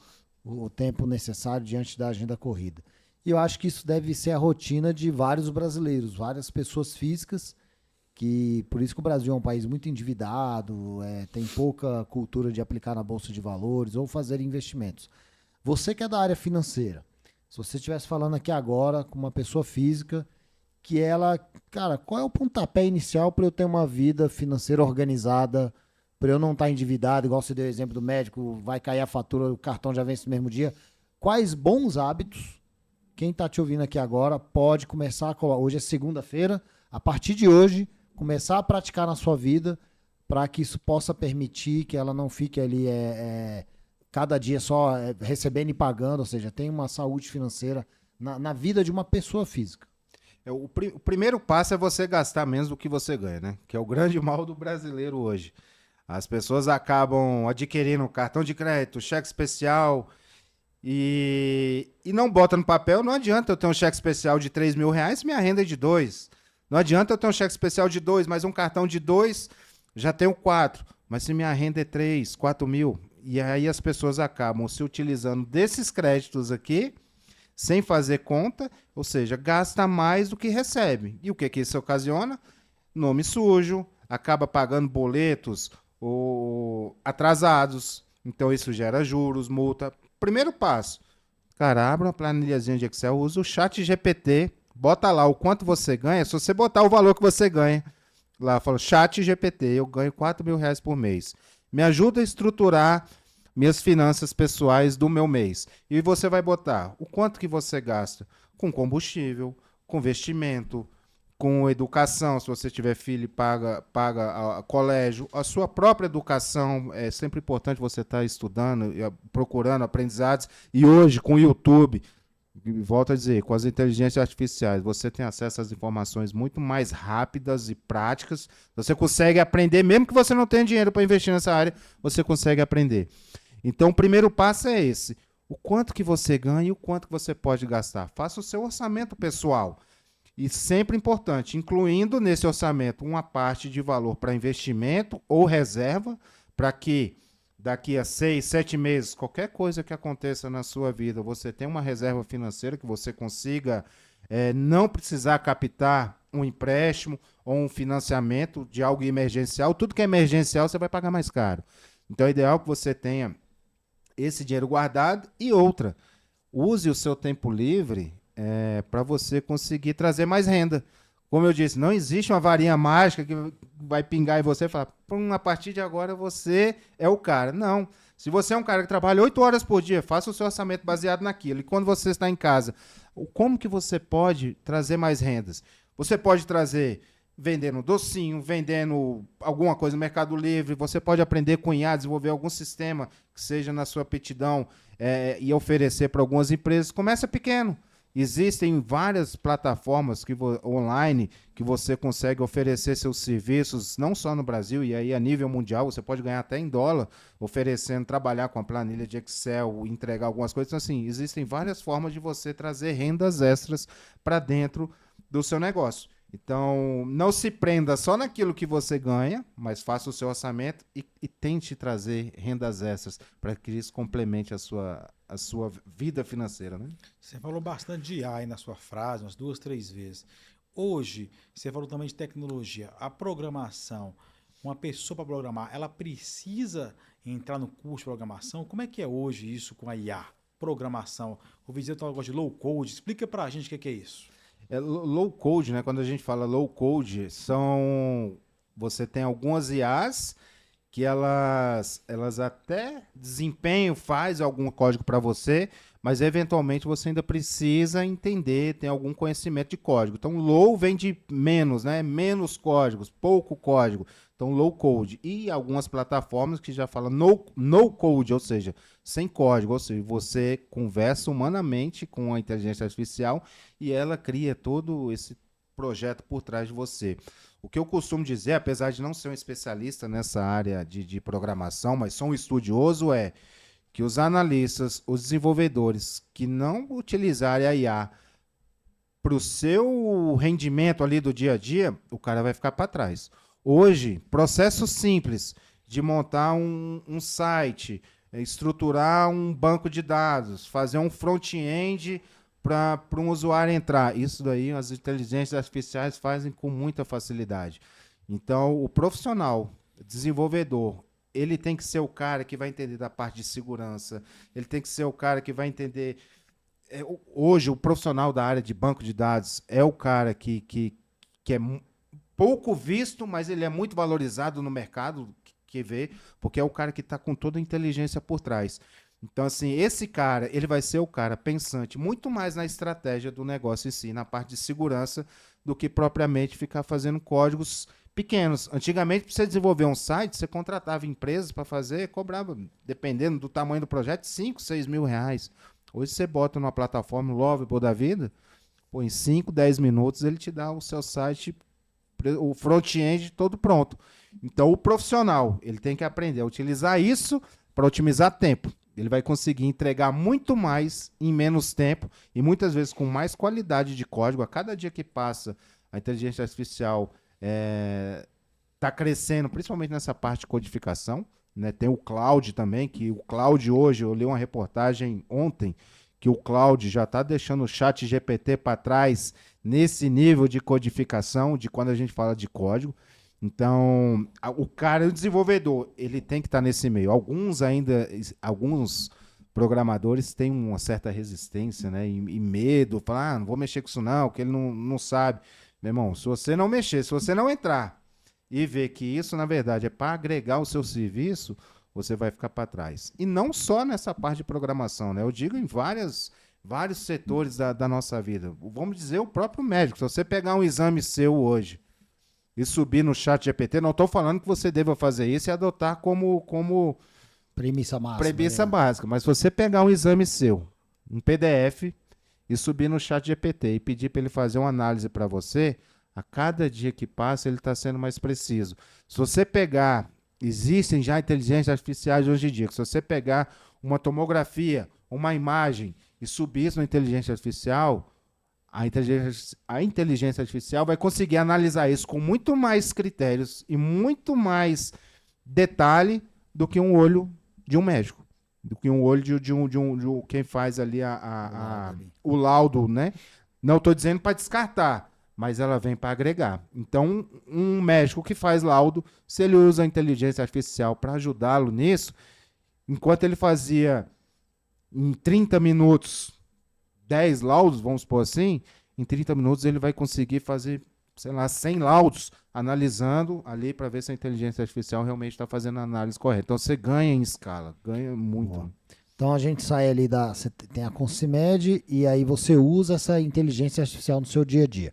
necessário diante da agenda corrida. E eu acho que isso deve ser a rotina de vários brasileiros, várias pessoas físicas, que por isso que o Brasil é um país muito endividado, tem pouca cultura de aplicar na Bolsa de Valores ou fazer investimentos. Você que é da área financeira, se você estivesse falando aqui agora com uma pessoa física, que ela, cara, qual é o pontapé inicial para eu ter uma vida financeira organizada, para eu não estar endividado, igual você deu o exemplo do médico, vai cair a fatura, o cartão já vence no mesmo dia. Quais bons hábitos, quem está te ouvindo aqui agora, pode começar a colocar, hoje é segunda-feira, a partir de hoje, começar a praticar na sua vida, para que isso possa permitir que ela não fique ali cada dia só recebendo e pagando, ou seja, tem uma saúde financeira na vida de uma pessoa física. O primeiro passo é você gastar menos do que você ganha, né? Que é o grande mal do brasileiro hoje. As pessoas acabam adquirindo cartão de crédito, cheque especial e não bota no papel. Não adianta eu ter um cheque especial de R$3.000 se minha renda é de 2. Não adianta eu ter um cheque especial de 2, mas um cartão de 2, já tenho 4. Mas se minha renda é 3, 4 mil, e aí as pessoas acabam se utilizando desses créditos aqui, sem fazer conta, ou seja, gasta mais do que recebe. E o que isso ocasiona? Nome sujo, acaba pagando boletos ou atrasados, então isso gera juros, multa. Primeiro passo, cara, abre uma planilhazinha de Excel, usa o ChatGPT, bota lá o quanto você ganha, se você botar o valor que você ganha, lá fala ChatGPT, eu ganho R$4.000 por mês, me ajuda a estruturar minhas finanças pessoais do meu mês, e você vai botar o quanto que você gasta com combustível, com vestimento, com educação, se você tiver filho, paga colégio, a sua própria educação, é sempre importante você estar estudando, procurando aprendizados, e hoje com o YouTube, volto a dizer, com as inteligências artificiais, você tem acesso às informações muito mais rápidas e práticas, você consegue aprender, mesmo que você não tenha dinheiro para investir nessa área, você consegue aprender. Então o primeiro passo é esse, o quanto que você ganha e o quanto que você pode gastar, faça o seu orçamento pessoal. E sempre importante, incluindo nesse orçamento uma parte de valor para investimento ou reserva, para que daqui a 6, 7 meses, qualquer coisa que aconteça na sua vida, você tenha uma reserva financeira que você consiga não precisar captar um empréstimo ou um financiamento de algo emergencial. Tudo que é emergencial você vai pagar mais caro. Então é ideal que você tenha esse dinheiro guardado. E outra, use o seu tempo livre para você conseguir trazer mais renda. Como eu disse, não existe uma varinha mágica que vai pingar em você e falar, a partir de agora você é o cara. Não. Se você é um cara que trabalha 8 horas por dia, faça o seu orçamento baseado naquilo. E quando você está em casa, como que você pode trazer mais rendas? Você pode trazer vendendo docinho, vendendo alguma coisa no Mercado Livre, você pode aprender a cunhar, desenvolver algum sistema que seja na sua aptidão e oferecer para algumas empresas. Começa pequeno. Existem várias plataformas online que você consegue oferecer seus serviços, não só no Brasil, e aí a nível mundial, você pode ganhar até em dólar, oferecendo, trabalhar com a planilha de Excel, entregar algumas coisas. Então, assim, existem várias formas de você trazer rendas extras para dentro do seu negócio. Então, não se prenda só naquilo que você ganha, mas faça o seu orçamento e tente trazer rendas extras para que isso complemente a sua vida financeira, né? Você falou bastante de IA aí na sua frase, umas 2, 3 vezes. Hoje, você falou também de tecnologia, a programação. uma pessoa para programar, ela precisa entrar no curso de programação? Como é que é hoje isso com a IA? Programação. O Viseu tem um negócio de low code. Explica para a gente o que é isso. Low code, né? Quando a gente fala low code, você tem algumas IAs que elas até desempenham, faz algum código para você, mas eventualmente você ainda precisa entender, tem algum conhecimento de código. Então, low vem de menos, né? Menos códigos, pouco código. Então, low code. E algumas plataformas que já falam no code, ou seja, sem código. Ou seja, você conversa humanamente com a inteligência artificial e ela cria todo esse projeto por trás de você. O que eu costumo dizer, apesar de não ser um especialista nessa área de programação, mas sou um estudioso, é que os analistas, os desenvolvedores que não utilizarem a IA para o seu rendimento ali do dia a dia, o cara vai ficar para trás. Hoje, processo simples de montar um site, estruturar um banco de dados, fazer um front-end para um usuário entrar. Isso daí as inteligências artificiais fazem com muita facilidade. Então, o profissional, desenvolvedor, ele tem que ser o cara que vai entender da parte de segurança, ele tem que ser o cara que vai entender... hoje, o profissional da área de banco de dados é o cara que é pouco visto, mas ele é muito valorizado no mercado, que vê, porque é o cara que está com toda a inteligência por trás. Então, assim, esse cara, ele vai ser o cara pensante muito mais na estratégia do negócio em si, na parte de segurança, do que propriamente ficar fazendo códigos pequenos. Antigamente, para você desenvolver um site, você contratava empresas para fazer, cobrava, dependendo do tamanho do projeto, 5, 6 mil reais. Hoje você bota numa plataforma Lovable da vida, pô, em 5, 10 minutos ele te dá o seu site, o front-end todo pronto. Então, o profissional, ele tem que aprender a utilizar isso para otimizar tempo. Ele vai conseguir entregar muito mais em menos tempo e muitas vezes com mais qualidade de código. A cada dia que passa, a inteligência artificial está crescendo, principalmente nessa parte de codificação, né? Tem o cloud também, que o cloud hoje, eu li uma reportagem ontem, que o cloud já está deixando o chat GPT para trás nesse nível de codificação, de quando a gente fala de código. Então, o desenvolvedor, ele tem que estar nesse meio. Alguns programadores têm uma certa resistência, né? E medo, falar, não vou mexer com isso não, que ele não sabe. Meu irmão, se você não mexer, se você não entrar e ver que isso, na verdade, é para agregar o seu serviço, você vai ficar para trás. E não só nessa parte de programação, né? Eu digo em vários setores da nossa vida. Vamos dizer, o próprio médico. Se você pegar um exame seu hoje, e subir no chat GPT, não estou falando que você deva fazer isso e adotar como premissa máxima. Premissa básica, mas se você pegar um exame seu, um PDF, e subir no chat GPT e pedir para ele fazer uma análise para você, a cada dia que passa ele está sendo mais preciso. Se você pegar, existem já inteligências artificiais hoje em dia, que se você pegar uma tomografia, uma imagem e subir isso na inteligência artificial, a inteligência artificial vai conseguir analisar isso com muito mais critérios e muito mais detalhe do que um olho de um médico, do que um olho de quem faz ali o laudo, né? Não estou dizendo para descartar, mas ela vem para agregar. Então, um médico que faz laudo, se ele usa a inteligência artificial para ajudá-lo nisso, enquanto ele fazia em 30 minutos 10 laudos, vamos supor assim, em 30 minutos ele vai conseguir fazer, sei lá, 100 laudos, analisando ali para ver se a inteligência artificial realmente está fazendo a análise correta. Então você ganha em escala, ganha muito. Bom. Então a gente sai ali você tem a Concimed e aí você usa essa inteligência artificial no seu dia a dia.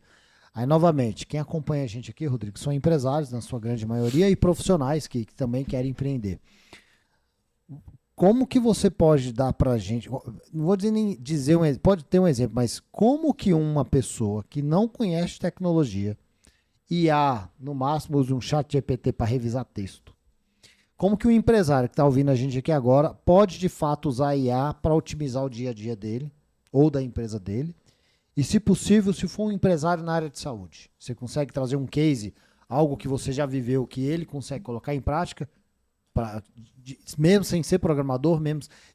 Aí, novamente, quem acompanha a gente aqui, Rodrigo, são empresários, na sua grande maioria, e profissionais que também querem empreender. Como que você pode dar para a gente, não vou dizer um exemplo, pode ter um exemplo, mas como que uma pessoa que não conhece tecnologia e no máximo usa um chat GPT para revisar texto, como que um empresário que está ouvindo a gente aqui agora pode de fato usar a IA para otimizar o dia a dia dele ou da empresa dele? E se possível, se for um empresário na área de saúde, você consegue trazer um case, algo que você já viveu, que ele consegue colocar em prática? Mesmo sem ser programador,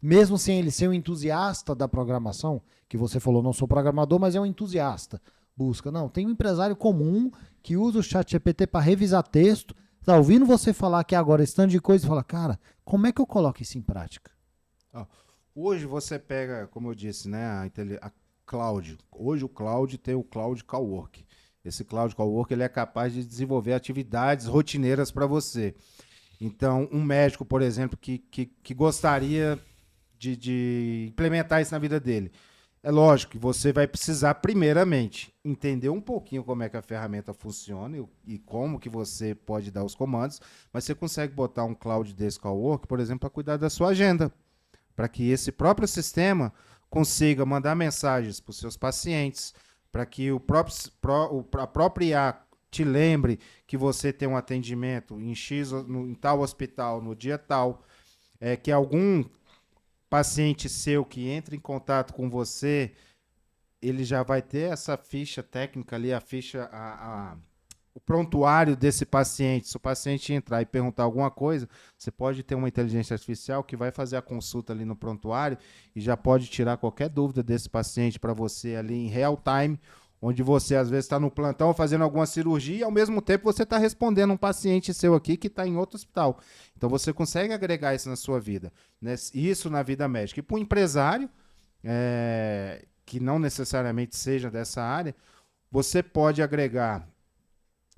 mesmo sem ele ser um entusiasta da programação, que você falou, não sou programador, mas é um entusiasta, busca. Não, tem um empresário comum que usa o chat GPT para revisar texto, Tá ouvindo você falar aqui agora esse tanto de coisa e fala, cara, como é que eu coloco isso em prática? Hoje você pega, como eu disse, né, a Cloud. Hoje o Cloud tem o Cloud Cowork. Esse Cloud Cowork ele é capaz de desenvolver atividades rotineiras para você. Então, um médico, por exemplo, que gostaria de implementar isso na vida dele. É lógico que você vai precisar, primeiramente, entender um pouquinho como é que a ferramenta funciona e como que você pode dar os comandos, mas você consegue botar um cloud desse Cowork, por exemplo, para cuidar da sua agenda, para que esse próprio sistema consiga mandar mensagens para os seus pacientes, para que a própria IA te lembre que você tem um atendimento em em tal hospital, no dia tal, que algum paciente seu que entra em contato com você, ele já vai ter essa ficha técnica ali, o prontuário desse paciente. Se o paciente entrar e perguntar alguma coisa, você pode ter uma inteligência artificial que vai fazer a consulta ali no prontuário e já pode tirar qualquer dúvida desse paciente para você ali em real time, onde você às vezes está no plantão fazendo alguma cirurgia e ao mesmo tempo você está respondendo um paciente seu aqui que está em outro hospital. Então você consegue agregar isso na sua vida, né? Isso na vida médica. E para um empresário, que não necessariamente seja dessa área, você pode agregar,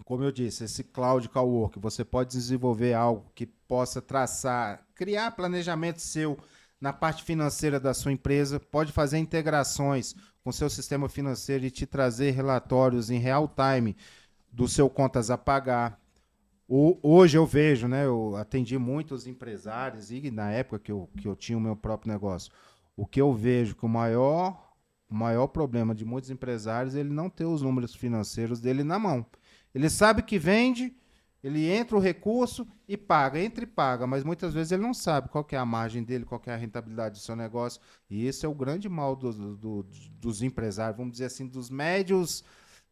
como eu disse, esse Cloud Cowork, você pode desenvolver algo que possa traçar, criar planejamento seu na parte financeira da sua empresa, pode fazer integrações com seu sistema financeiro e te trazer relatórios em real time do seu contas a pagar. Hoje eu vejo, né, eu atendi muitos empresários e na época que eu tinha o meu próprio negócio, o que eu vejo que o maior problema de muitos empresários é ele não ter os números financeiros dele na mão. Ele sabe que vende, ele entra o recurso e paga, entra e paga, mas muitas vezes ele não sabe qual que é a margem dele, qual que é a rentabilidade do seu negócio. E esse é o grande mal dos empresários, vamos dizer assim, dos médios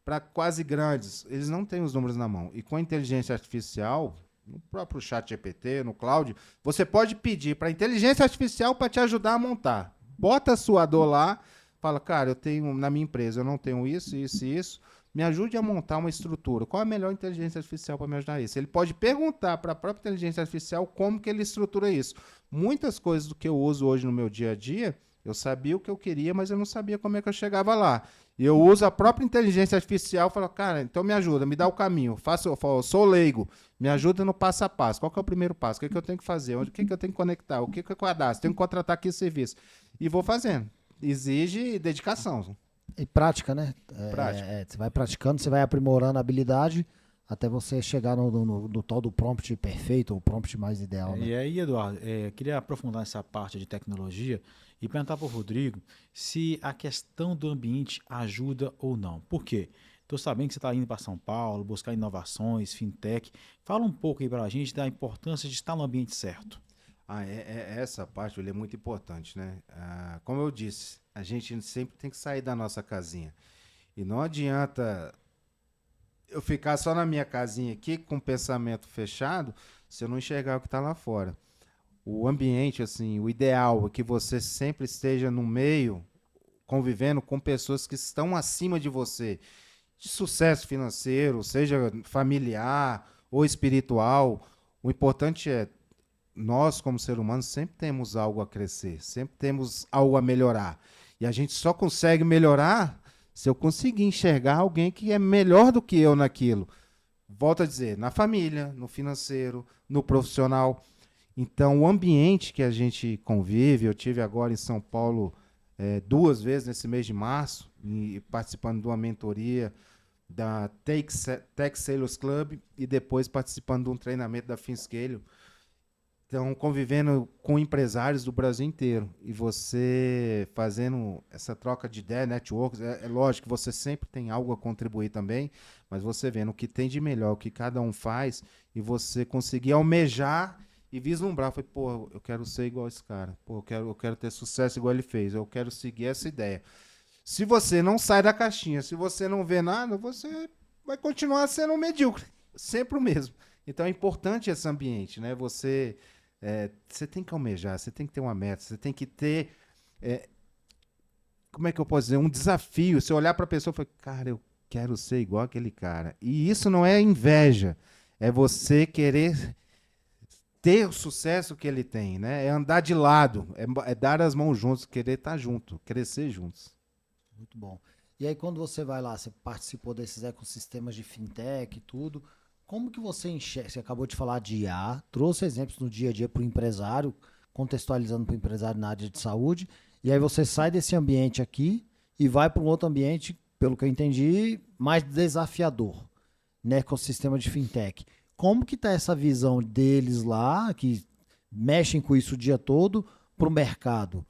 para quase grandes. Eles não têm os números na mão. E com a inteligência artificial, no próprio ChatGPT, no Cloud, você pode pedir para a inteligência artificial para te ajudar a montar. Bota a sua dor lá, fala, cara, eu tenho na minha empresa, eu não tenho isso, isso e isso. Me ajude a montar uma estrutura. Qual é a melhor inteligência artificial para me ajudar a isso? Ele pode perguntar para a própria inteligência artificial como que ele estrutura isso. Muitas coisas do que eu uso hoje no meu dia a dia, eu sabia o que eu queria, mas eu não sabia como é que eu chegava lá. E eu uso a própria inteligência artificial e falo, cara, então me ajuda, me dá o caminho. Eu sou leigo, me ajuda no passo a passo. Qual que é o primeiro passo? O que, que eu tenho que fazer? O que, que eu tenho que conectar? O que, que eu cadastro? Tenho que contratar aqui esse serviço. E vou fazendo. Exige dedicação. E prática, né? Prática. Você vai praticando, você vai aprimorando a habilidade até você chegar no tal do prompt perfeito, ou prompt mais ideal, né? E aí, Eduardo, queria aprofundar essa parte de tecnologia e perguntar para o Rodrigo se a questão do ambiente ajuda ou não. Por quê? Estou sabendo que você está indo para São Paulo, buscar inovações, fintech. Fala um pouco aí para a gente da importância de estar no ambiente certo. Essa parte é muito importante, né? Como eu disse, a gente sempre tem que sair da nossa casinha. E não adianta eu ficar só na minha casinha aqui com o pensamento fechado se eu não enxergar o que está lá fora. O ambiente, assim, o ideal é que você sempre esteja no meio, convivendo com pessoas que estão acima de você, de sucesso financeiro, seja familiar ou espiritual. O importante é nós, como seres humanos, sempre temos algo a crescer, sempre temos algo a melhorar. E a gente só consegue melhorar se eu conseguir enxergar alguém que é melhor do que eu naquilo. Volto a dizer, na família, no financeiro, no profissional. Então, o ambiente que a gente convive, eu tive agora em São Paulo 2 vezes nesse mês de março, participando de uma mentoria da Tech Sales Club e depois participando de um treinamento da FinScale. Então, convivendo com empresários do Brasil inteiro. E você fazendo essa troca de ideia, networks, é lógico que você sempre tem algo a contribuir também, mas você vendo o que tem de melhor, o que cada um faz, e você conseguir almejar e vislumbrar. Falei, pô, eu quero ser igual esse cara. Pô, eu quero ter sucesso igual ele fez. Eu quero seguir essa ideia. Se você não sai da caixinha, se você não vê nada, você vai continuar sendo um medíocre. Sempre o mesmo. Então, é importante esse ambiente, né? Você tem que almejar, você tem que ter uma meta, você tem que ter, como é que eu posso dizer, um desafio. Você olhar para a pessoa e falar, cara, eu quero ser igual aquele cara. E isso não é inveja, É você querer ter o sucesso que ele tem, né? É andar de lado, é dar as mãos juntos, querer estar junto, crescer juntos. Muito bom. E aí, quando você vai lá, você participou desses ecossistemas de fintech e tudo, como que você enxerga? Você acabou de falar de IA, trouxe exemplos no dia a dia para o empresário, contextualizando para o empresário na área de saúde, e aí você sai desse ambiente aqui e vai para um outro ambiente, pelo que eu entendi, mais desafiador, né, ecossistema de fintech. Como que está essa visão deles lá, que mexem com isso o dia todo, para o mercado?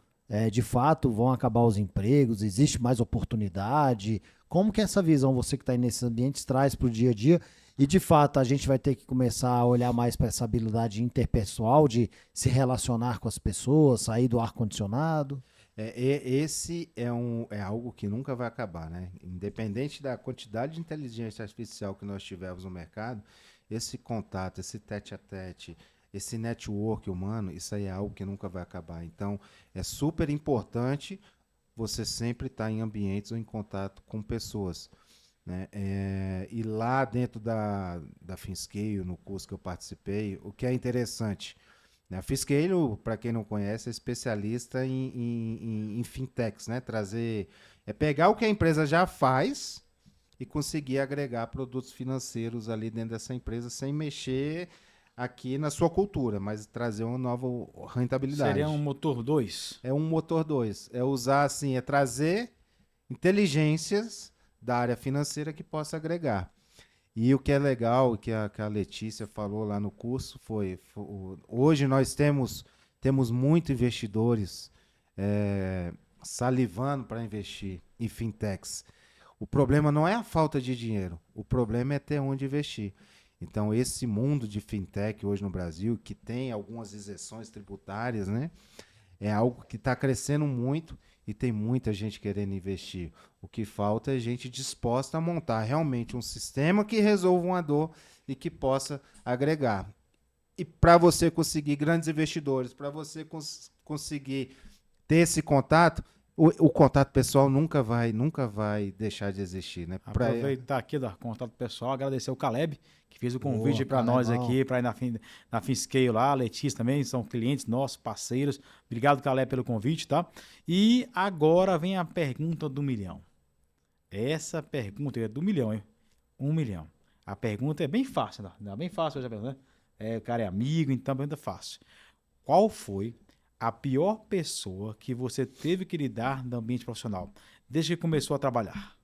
De fato, vão acabar os empregos? Existe mais oportunidade? Como que essa visão, você que está aí nesses ambientes, traz para o dia a dia? E, de fato, a gente vai ter que começar a olhar mais para essa habilidade interpessoal de se relacionar com as pessoas, sair do ar-condicionado? Esse é algo que nunca vai acabar, né? Independente da quantidade de inteligência artificial que nós tivermos no mercado, esse contato, esse tete-a-tete, esse network humano, isso aí é algo que nunca vai acabar. Então, é super importante você sempre estar em ambientes ou em contato com pessoas, né? E lá dentro da FinScale, no curso que eu participei, o que é interessante, né? A FinScale, para quem não conhece, é especialista em fintechs, né? Pegar o que a empresa já faz e conseguir agregar produtos financeiros ali dentro dessa empresa sem mexer aqui na sua cultura, mas trazer uma nova rentabilidade. Seria um motor 2? É um motor 2. É usar assim, é trazer inteligências da área financeira que possa agregar. E o que é legal, que a Letícia falou lá no curso, hoje nós temos muitos investidores salivando para investir em fintechs. O problema não é a falta de dinheiro, o problema é ter onde investir. Então, esse mundo de fintech hoje no Brasil, que tem algumas isenções tributárias, né, é algo que está crescendo muito e tem muita gente querendo investir. O que falta é gente disposta a montar realmente um sistema que resolva uma dor e que possa agregar. E para você conseguir grandes investidores, para você conseguir ter esse contato, o contato pessoal nunca vai deixar de existir, né? Aproveitar aqui do contato pessoal, agradecer o Caleb, que fez o convite para nós aqui, para ir na FinScale lá, a Letícia também, são clientes nossos, parceiros. Obrigado, Caleb, pelo convite, tá? E agora vem a pergunta do milhão. Essa pergunta é do milhão, hein? 1 milhão. A pergunta é bem fácil, né? Bem fácil hoje a pergunta, né? O cara é amigo, então a pergunta é fácil. Qual foi a pior pessoa que você teve que lidar no ambiente profissional, desde que começou a trabalhar?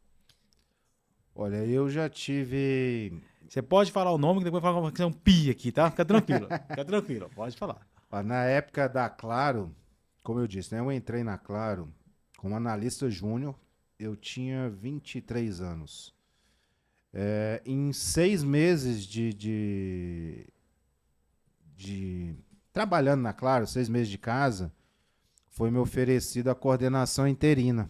Olha, eu já tive... Você pode falar o nome, que depois fala que é um pi aqui, tá? Fica tranquilo, fica tranquilo, pode falar. Na época da Claro, como eu disse, né, eu entrei na Claro como analista júnior, eu tinha 23 anos. Em 6 meses de trabalhando na Claro, 6 meses de casa, foi me oferecido a coordenação interina.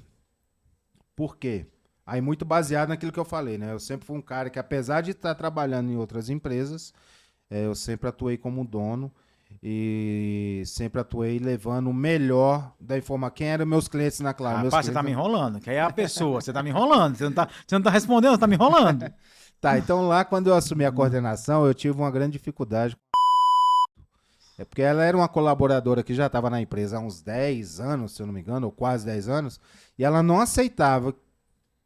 Por quê? Aí muito baseado naquilo que eu falei, né? Eu sempre fui um cara que, apesar de estar trabalhando em outras empresas, eu sempre atuei como dono e sempre atuei levando o melhor da informação. Quem eram meus clientes na Claro? Rapaz, você tá me enrolando, que aí é a pessoa, você tá me enrolando, você não tá respondendo, você tá me enrolando. Tá, então lá quando eu assumi a coordenação, eu tive uma grande dificuldade. Porque ela era uma colaboradora que já estava na empresa há uns 10 anos, se eu não me engano, ou quase 10 anos, e ela não aceitava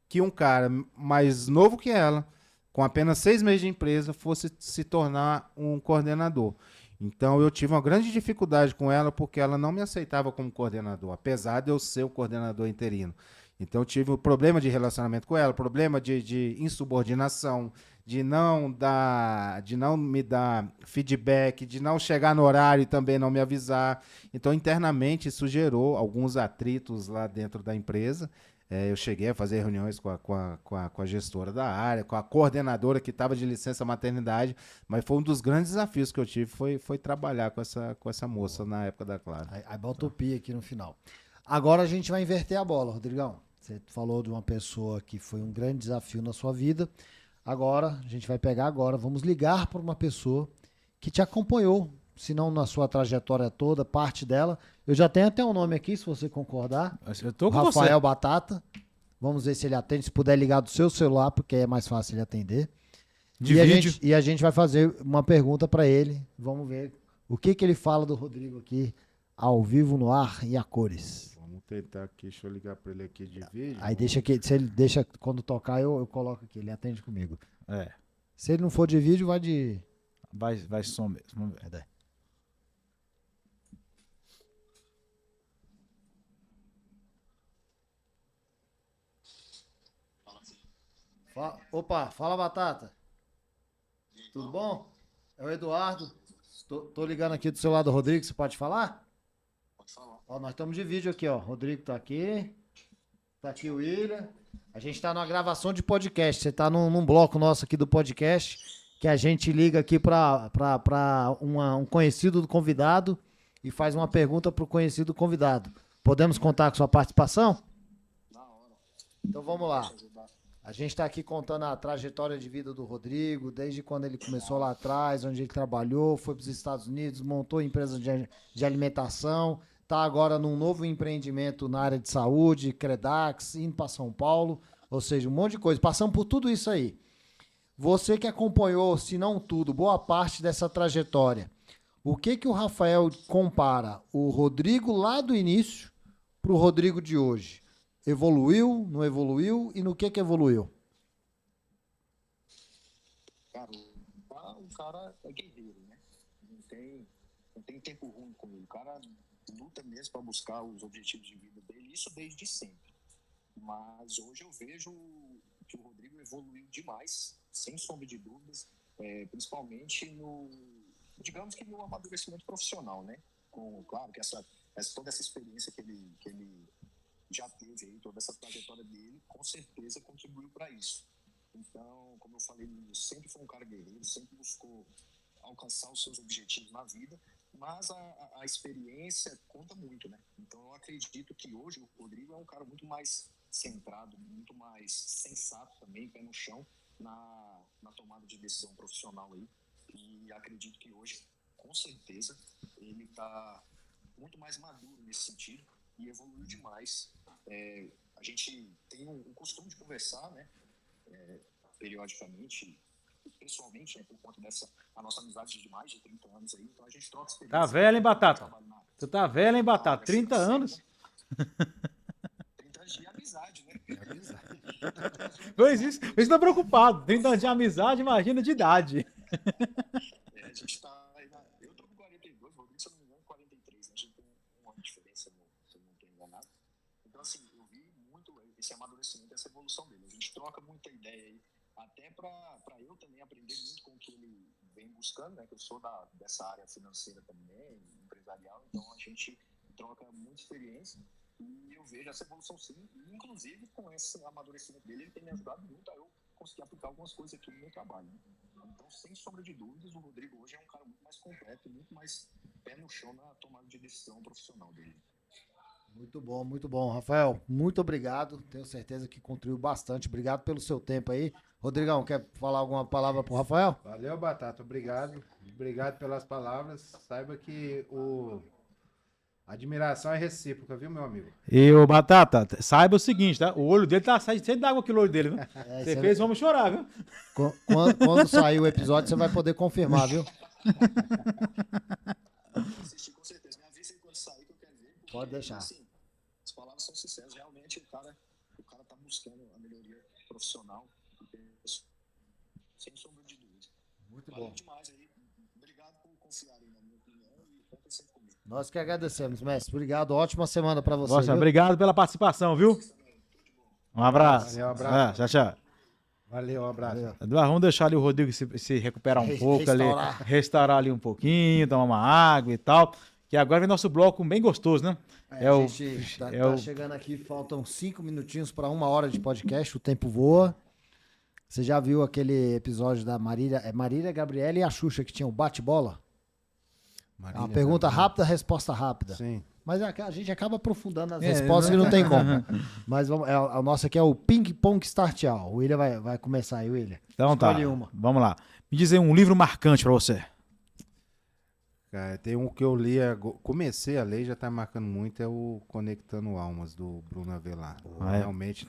que um cara mais novo que ela, com apenas 6 meses de empresa, fosse se tornar um coordenador. Então eu tive uma grande dificuldade com ela, porque ela não me aceitava como coordenador, apesar de eu ser o coordenador interino. Então eu tive um problema de relacionamento com ela, problema de insubordinação, de não me dar feedback, de não chegar no horário e também não me avisar. Então, internamente, isso gerou alguns atritos lá dentro da empresa. Eu cheguei a fazer reuniões com a gestora da área, com a coordenadora que estava de licença maternidade, mas foi um dos grandes desafios que eu tive, foi trabalhar com essa moça na época da Claro. Aí bota o pi aqui no final. Agora a gente vai inverter a bola, Rodrigão. Você falou de uma pessoa que foi um grande desafio na sua vida. Agora, a gente vai pegar vamos ligar para uma pessoa que te acompanhou, se não na sua trajetória toda, parte dela. Eu já tenho até um nome aqui, se você concordar. Eu tô com Rafael você. Batata. Vamos ver se ele atende, se puder ligar do seu celular, porque é mais fácil ele atender. De e, vídeo. e a gente vai fazer uma pergunta para ele. Vamos ver o que ele fala do Rodrigo aqui, ao vivo, no ar e a cores. Vamos tentar aqui, deixa eu ligar para ele aqui de vídeo. Aí deixa aqui, se ele deixa, quando tocar, eu coloco aqui, ele atende comigo. É. Se ele não for de vídeo, vai de... Vai som mesmo. Vamos ver. Cadê? Opa, fala Batata. Tudo bom? É o Eduardo. Tô ligando aqui do seu lado, Rodrigo, você pode falar? Pode falar. Ó, nós estamos de vídeo aqui, ó. Rodrigo tá aqui. Tá aqui o William. A gente tá numa gravação de podcast. Você tá num bloco nosso aqui do podcast, que a gente liga aqui para um conhecido do convidado e faz uma pergunta pro conhecido do convidado. Podemos contar com sua participação? Na hora. Então vamos lá. Deixa eu ajudar. A gente está aqui contando a trajetória de vida do Rodrigo, desde quando ele começou lá atrás, onde ele trabalhou, foi para os Estados Unidos, montou empresa de alimentação, está agora num novo empreendimento na área de saúde, Credax, indo para São Paulo, ou seja, um monte de coisa. Passamos por tudo isso aí. Você que acompanhou, se não tudo, boa parte dessa trajetória, o que o Rafael compara o Rodrigo lá do início para o Rodrigo de hoje? Evoluiu, não evoluiu e no que evoluiu? Cara, o cara é guerreiro, né? Não tem tempo ruim com ele. O cara luta mesmo para buscar os objetivos de vida dele, isso desde sempre. Mas hoje eu vejo que o Rodrigo evoluiu demais, sem sombra de dúvidas, principalmente digamos que no amadurecimento profissional, né? Claro que toda essa experiência que ele já teve aí, toda essa trajetória dele, com certeza contribuiu para isso. Então, como eu falei, sempre foi um cara guerreiro, sempre buscou alcançar os seus objetivos na vida, mas a experiência conta muito, né? Então, eu acredito que hoje o Rodrigo é um cara muito mais centrado, muito mais sensato também, pé no chão, na tomada de decisão profissional aí. E acredito que hoje, com certeza, ele está muito mais maduro nesse sentido e evoluiu demais. A gente tem um costume de conversar, né, periodicamente, pessoalmente, né, por conta a nossa amizade de mais de 30 anos aí, então a gente troca experiência. Tá velho, hein, Batata? Tu tá velho, hein, Batata? 30 anos? 30 anos de amizade, né? Pois isso tá preocupado. 30 anos de amizade, imagina de idade. A gente tá aí eu tô com 42, o Rodrigo, se eu não me engano, 43, né? A gente tem um ano de diferença, se eu não estou enganado. Então, assim, eu vi muito esse amadurecimento, essa evolução dele. A gente troca muita ideia aí, até para eu também aprender muito com o que ele vem buscando, né? Que eu sou dessa área financeira também, empresarial, então a gente troca muita experiência e eu vejo essa evolução sim, e inclusive com esse amadurecimento dele, ele tem me ajudado muito a eu conseguir aplicar algumas coisas aqui no meu trabalho, né? Então, sem sombra de dúvidas, o Rodrigo hoje é um cara muito mais completo, muito mais pé no chão na tomada de decisão profissional dele. Muito bom, muito bom. Rafael, muito obrigado. Tenho certeza que contribuiu bastante. Obrigado pelo seu tempo aí. Rodrigão, quer falar alguma palavra pro Rafael? Valeu, Batata. Obrigado. Obrigado pelas palavras. Saiba que a admiração é recíproca, viu, meu amigo? E o Batata, saiba o seguinte, tá? O olho dele tá saindo cheio d'água aqui no olho dele, viu? Você fez, vamos chorar, viu? Quando sair o episódio, você vai poder confirmar, viu? Vou assistir com certeza. Me avisa aí quando sair que eu quero ver. Porque, Pode deixar. Assim, as palavras são sinceras. Realmente, o cara tá buscando a melhoria profissional. Sem sombra de dúvida. Muito Valeu bom. demais aí. Obrigado por confiar aí na minha opinião e conta sempre comigo. Nós que agradecemos, mestre. Obrigado. Ótima semana pra você. Nossa, viu? obrigado pela participação, viu? Um abraço. Valeu, um abraço. Tchau, tchau. Valeu, um abraço. Eduardo, vamos deixar ali o Rodrigo se recuperar um pouco Restaurar. ali, restaurar ali um pouquinho, tomar uma água e tal. Que agora vem nosso bloco bem gostoso, né? A gente tá chegando aqui, faltam 5 minutinhos para 1 hora de podcast, o tempo voa. Você já viu aquele episódio da Marília Gabriela e a Xuxa que tinha um bate-bola? É uma pergunta rápida, resposta rápida. Sim. Mas a gente acaba aprofundando as respostas que não tem como. Mas vamos, o nosso aqui é o Ping Pong Startial. O William vai começar aí, William. Então tá, Escolhe uma. vamos lá. Me diz aí um livro marcante pra você. Cara, tem um que eu li, comecei a ler, já tá marcando muito, é o Conectando Almas, do Bruno Avelar. Ah, é? Realmente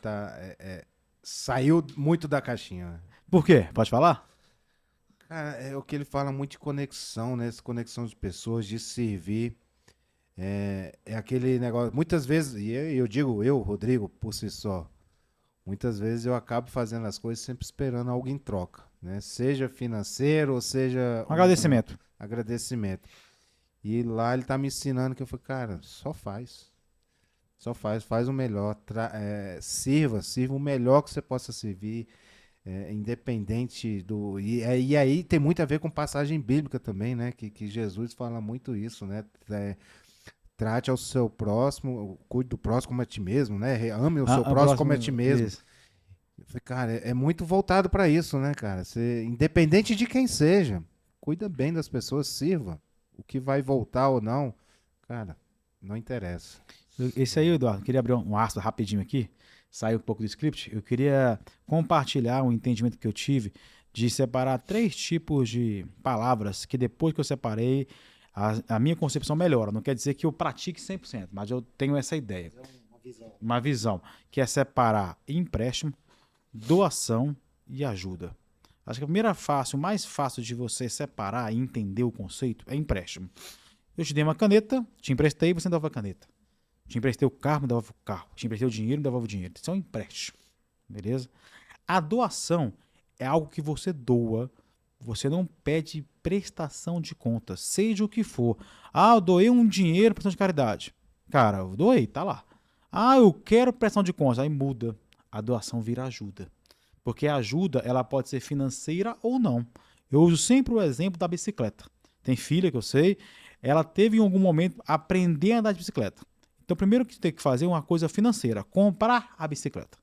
saiu muito da caixinha, né? Por quê? Pode falar? Cara, é o que ele fala muito de conexão, né? Essa conexão de pessoas, de servir. É aquele negócio. Muitas vezes, e eu digo eu, Rodrigo, por si só, muitas vezes eu acabo fazendo as coisas sempre esperando algo em troca, né? Seja financeiro ou seja Agradecimento. agradecimento. E lá ele tá me ensinando que eu falei, cara, só faz. Só faz o melhor. Sirva o melhor que você possa servir. Independente do. E aí tem muito a ver com passagem bíblica também, né? Que Jesus fala muito isso, né? Trate ao seu próximo, cuide do próximo como a ti mesmo, né? Ame o seu próximo como a ti mesmo. Isso. Eu falei, cara, é muito voltado para isso, né, cara? Independente de quem seja, cuida bem das pessoas, sirva. O que vai voltar ou não, cara, não interessa. Esse aí, Eduardo, queria abrir um aspas rapidinho aqui, sair um pouco do script. Eu queria compartilhar um entendimento que eu tive de separar 3 tipos de palavras que depois que eu separei, a minha concepção melhora. Não quer dizer que eu pratique 100%, mas eu tenho essa ideia. Uma visão, que é separar empréstimo, doação e ajuda. Acho que o mais fácil de você separar e entender o conceito é empréstimo. Eu te dei uma caneta, te emprestei, você me dava a caneta. Te emprestei o carro, me devolve o carro. Te emprestei o dinheiro, me devolve o dinheiro. Isso é um empréstimo. Beleza? A doação é algo que você doa. Você não pede prestação de contas, seja o que for. Ah, eu doei um dinheiro para prestação de caridade. Cara, eu doei, tá lá. Ah, eu quero prestação de contas. Aí muda. A doação vira ajuda. Porque a ajuda, ela pode ser financeira ou não. Eu uso sempre o exemplo da bicicleta. Tem filha que eu sei, ela teve em algum momento aprender a andar de bicicleta. Então, primeiro que você tem que fazer é uma coisa financeira, comprar a bicicleta.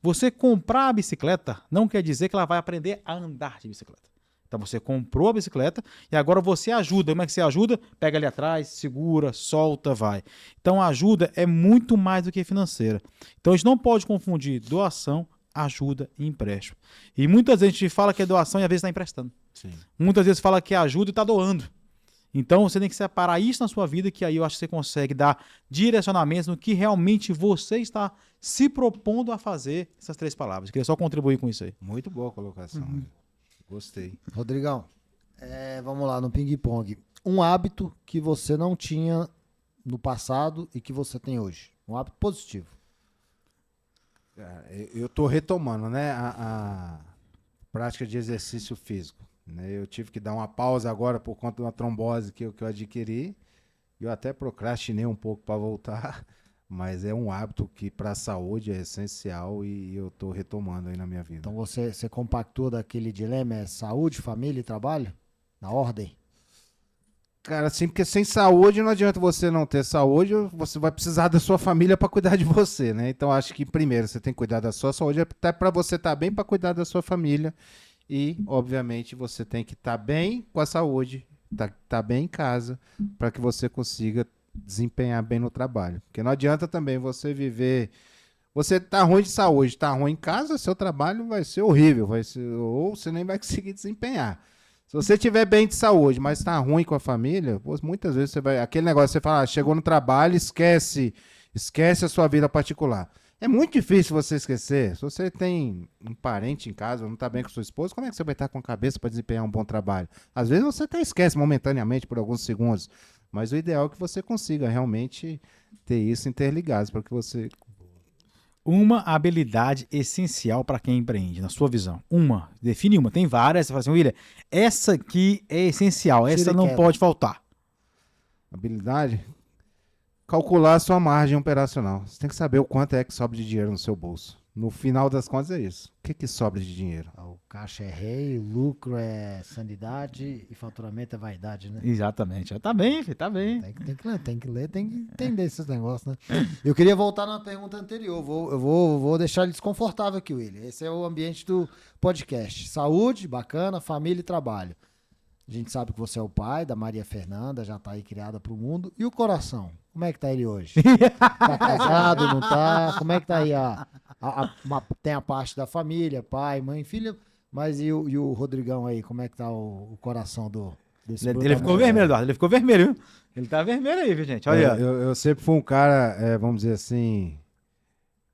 Você comprar a bicicleta não quer dizer que ela vai aprender a andar de bicicleta. Então, você comprou a bicicleta e agora você ajuda. Como é que você ajuda? Pega ali atrás, segura, solta, vai. Então, a ajuda é muito mais do que financeira. Então, a gente não pode confundir doação, ajuda e empréstimo. E muitas vezes a gente fala que é doação e às vezes está emprestando. Sim. Muitas vezes fala que é ajuda e está doando. Então você tem que separar isso na sua vida, que aí eu acho que você consegue dar direcionamentos no que realmente você está se propondo a fazer, essas 3 palavras. Eu queria só contribuir com isso aí. Muito boa a colocação. Gostei. Rodrigão, vamos lá, no ping-pong. Um hábito que você não tinha no passado e que você tem hoje. Um hábito positivo. Eu tô retomando, né, a prática de exercício físico. Né? Eu tive que dar uma pausa agora por conta de uma trombose que eu adquiri. Eu até procrastinei um pouco para voltar, mas é um hábito que para a saúde é essencial e eu tô retomando aí na minha vida. Então você compactua daquele dilema, saúde, família e trabalho? Na ordem? Cara, assim, porque sem saúde não adianta você não ter saúde, você vai precisar da sua família para cuidar de você, né? Então acho que primeiro você tem que cuidar da sua saúde, até para você estar bem para cuidar da sua família. E, obviamente, você tem que estar bem com a saúde, tá bem em casa, para que você consiga desempenhar bem no trabalho. Porque não adianta também você viver... Você tá ruim de saúde, tá ruim em casa, seu trabalho vai ser horrível, ou você nem vai conseguir desempenhar. Se você tiver bem de saúde, mas tá ruim com a família, muitas vezes você vai... Aquele negócio, você fala, chegou no trabalho, esquece a sua vida particular. É muito difícil você esquecer. Se você tem um parente em casa, não está bem com sua esposa, como é que você vai estar com a cabeça para desempenhar um bom trabalho? Às vezes você até esquece momentaneamente por alguns segundos, mas o ideal é que você consiga realmente ter isso interligado para que você... Uma habilidade essencial para quem empreende, na sua visão. Define uma. Tem várias. Você fala assim, William, essa aqui é essencial, essa não pode faltar. Habilidade? Calcular a sua margem operacional. Você tem que saber o quanto é que sobra de dinheiro no seu bolso. No final das contas é isso. O que sobra de dinheiro? O caixa é rei, o lucro é sanidade e faturamento é vaidade, né? Exatamente. Tá bem, filho, tá bem. Tem que ler, tem que entender esses negócios, né? Eu queria voltar na pergunta anterior. Eu vou deixar ele desconfortável aqui, William. Esse é o ambiente do podcast. Saúde, bacana, família e trabalho. A gente sabe que você é o pai da Maria Fernanda, já tá aí criada pro mundo. E o coração? Como é que tá ele hoje? Tá casado, não tá? Como é que tá aí? Tem a parte da família, pai, mãe, filha, mas e o Rodrigão aí? Como é que tá o coração desse Ele ficou vermelho, Eduardo. Ele ficou vermelho, viu? Ele tá vermelho aí, viu, gente? Olha. Eu sempre fui um cara, vamos dizer assim,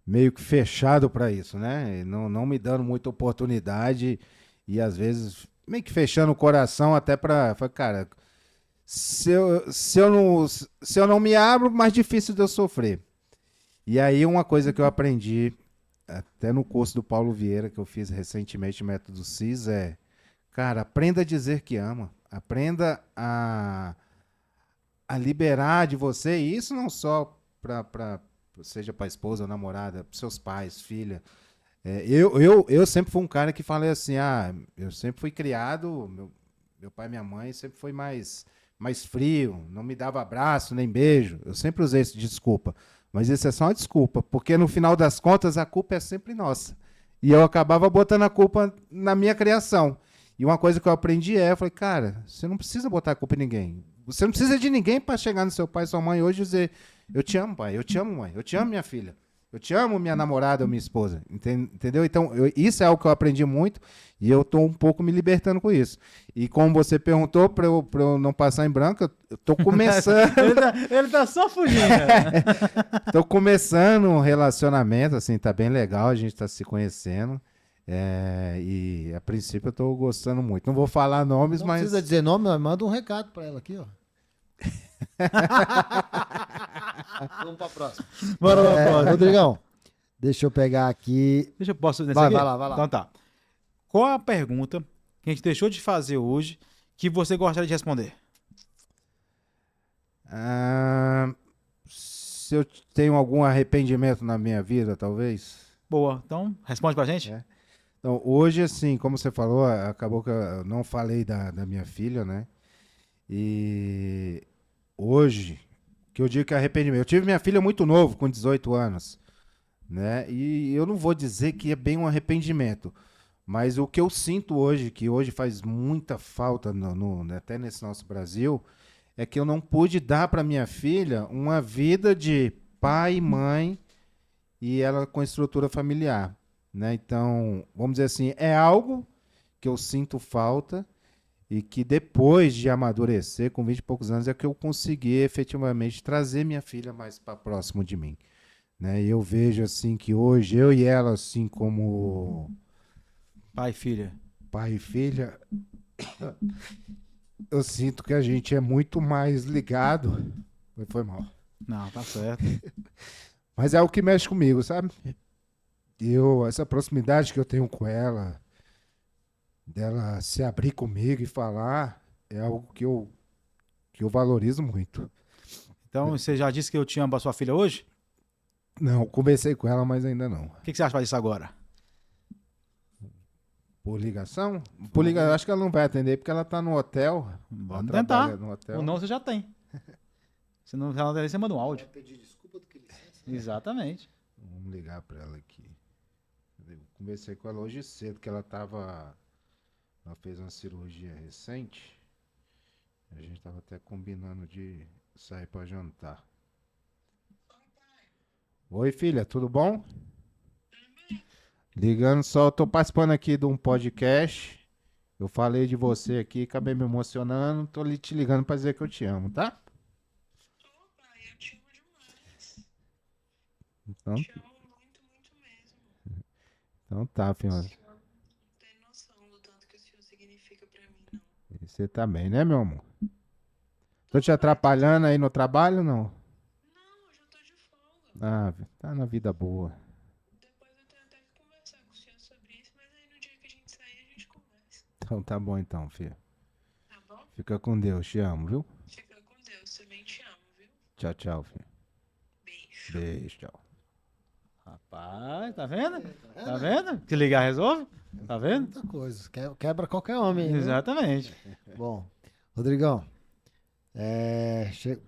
meio que fechado para isso, né? Não me dando muita oportunidade e às vezes meio que fechando o coração até pra... Falei, cara, se eu não me abro, mais difícil de eu sofrer. E aí uma coisa que eu aprendi, até no curso do Paulo Vieira, que eu fiz recentemente, Método CIS, cara, aprenda a dizer que ama. Aprenda a liberar de você, e isso não só seja para a esposa, namorada, para seus pais, filha. Eu sempre fui um cara que falei assim, eu sempre fui criado, meu pai e minha mãe sempre foi mais frio, não me dava abraço nem beijo, eu sempre usei isso de desculpa, mas isso é só uma desculpa, porque no final das contas a culpa é sempre nossa, e eu acabava botando a culpa na minha criação, e uma coisa que eu aprendi eu falei, cara, você não precisa botar a culpa em ninguém, você não precisa de ninguém para chegar no seu pai e sua mãe hoje e dizer, eu te amo pai, eu te amo mãe, eu te amo minha filha, eu te amo, minha namorada ou minha esposa. Entendeu? Então, isso é algo que eu aprendi muito e eu estou um pouco me libertando com isso. E como você perguntou, para eu não passar em branco, eu estou começando... ele tá só fugindo. Estou começando um relacionamento, assim, tá bem legal, a gente está se conhecendo. E a princípio eu estou gostando muito. Não vou falar nomes, Não mas... precisa dizer nome, mas manda um recado para ela aqui, ó. Vamos pra próxima. Bora pra próxima. Rodrigão, deixa eu pegar aqui. Posso nessa Vai aqui? lá. Então tá. Qual a pergunta que a gente deixou de fazer hoje que você gostaria de responder? Se eu tenho algum arrependimento na minha vida, talvez... Boa. Então, responde pra gente. Então, hoje, assim, como você falou, acabou que eu não falei da minha filha, né? E hoje, que eu digo que é arrependimento. Eu tive minha filha muito novo, com 18 anos, né? E eu não vou dizer que é bem um arrependimento, mas o que eu sinto hoje, que hoje faz muita falta, até nesse nosso Brasil, é que eu não pude dar para minha filha uma vida de pai e mãe e ela com estrutura familiar, né? Então, vamos dizer assim, é algo que eu sinto falta e que depois de amadurecer, com 20 e poucos anos, é que eu consegui efetivamente trazer minha filha mais para próximo de mim, né? E eu vejo assim que hoje, eu e ela, assim como Pai e filha. pai e filha, eu sinto que a gente é muito mais ligado. Foi mal. Não, tá certo. Mas é o que mexe comigo, sabe? Essa proximidade que eu tenho com ela, dela se abrir comigo e falar, é algo que eu valorizo muito. Então, você já disse que eu te amo pra sua filha hoje? Não, conversei com ela, mas ainda não. O que você acha disso agora? Por ligação? Por ligação, acho que ela não vai atender porque ela tá no hotel. Vamos Ela tentar. trabalha no hotel. Ou não, você já tem. Se não, você manda um áudio. Pedir desculpa do que licença. Exatamente. Vamos ligar para ela aqui. Eu conversei com ela hoje cedo, que ela fez uma cirurgia recente. A gente tava até combinando de sair para jantar. Oi, filha, tudo bom? Ligando só, tô participando aqui de um podcast. Eu falei de você aqui, acabei me emocionando. Tô te ligando para dizer que eu te amo, tá? Eu te amo demais. Então, Te amo muito, muito mesmo. então tá, filha. Não tem noção do tanto que o senhor significa pra mim, não. E você tá bem, né, meu amor? Tô te atrapalhando aí no trabalho ou não? Não, eu já tô de folga. Ah, tá na vida boa. Depois eu tenho até que conversar com o senhor sobre isso, mas aí no dia que a gente sair, a gente conversa. Então tá bom então, filha. Tá bom? Fica com Deus, te amo, viu? Fica com Deus, também te amo, viu? Tchau, tchau, filha. Beijo. Beijo, tchau. Rapaz, tá vendo? Tá vendo? Se ligar, resolve? Tá vendo? Muita coisa. Quebra qualquer homem. Né? Exatamente. Bom, Rodrigão,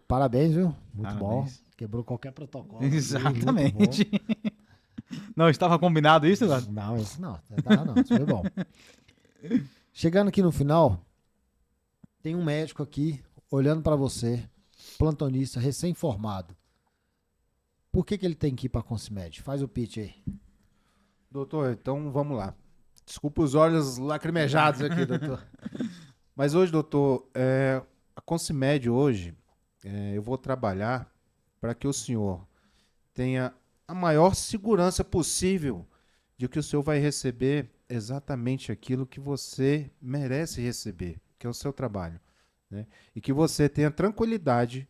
parabéns, viu? Muito Parabéns. bom. Quebrou qualquer protocolo. Exatamente. Não estava combinado isso, Eduardo? Não, isso não. Isso foi bom. Chegando aqui no final, tem um médico aqui olhando para você, plantonista, recém-formado. Por que ele tem que ir para a Concimed? Faz o pitch aí. Doutor, então vamos lá. Desculpa os olhos lacrimejados aqui, doutor. Mas hoje, doutor, a Concimed hoje, eu vou trabalhar para que o senhor tenha a maior segurança possível de que o senhor vai receber exatamente aquilo que você merece receber, que é o seu trabalho, né? E que você tenha tranquilidade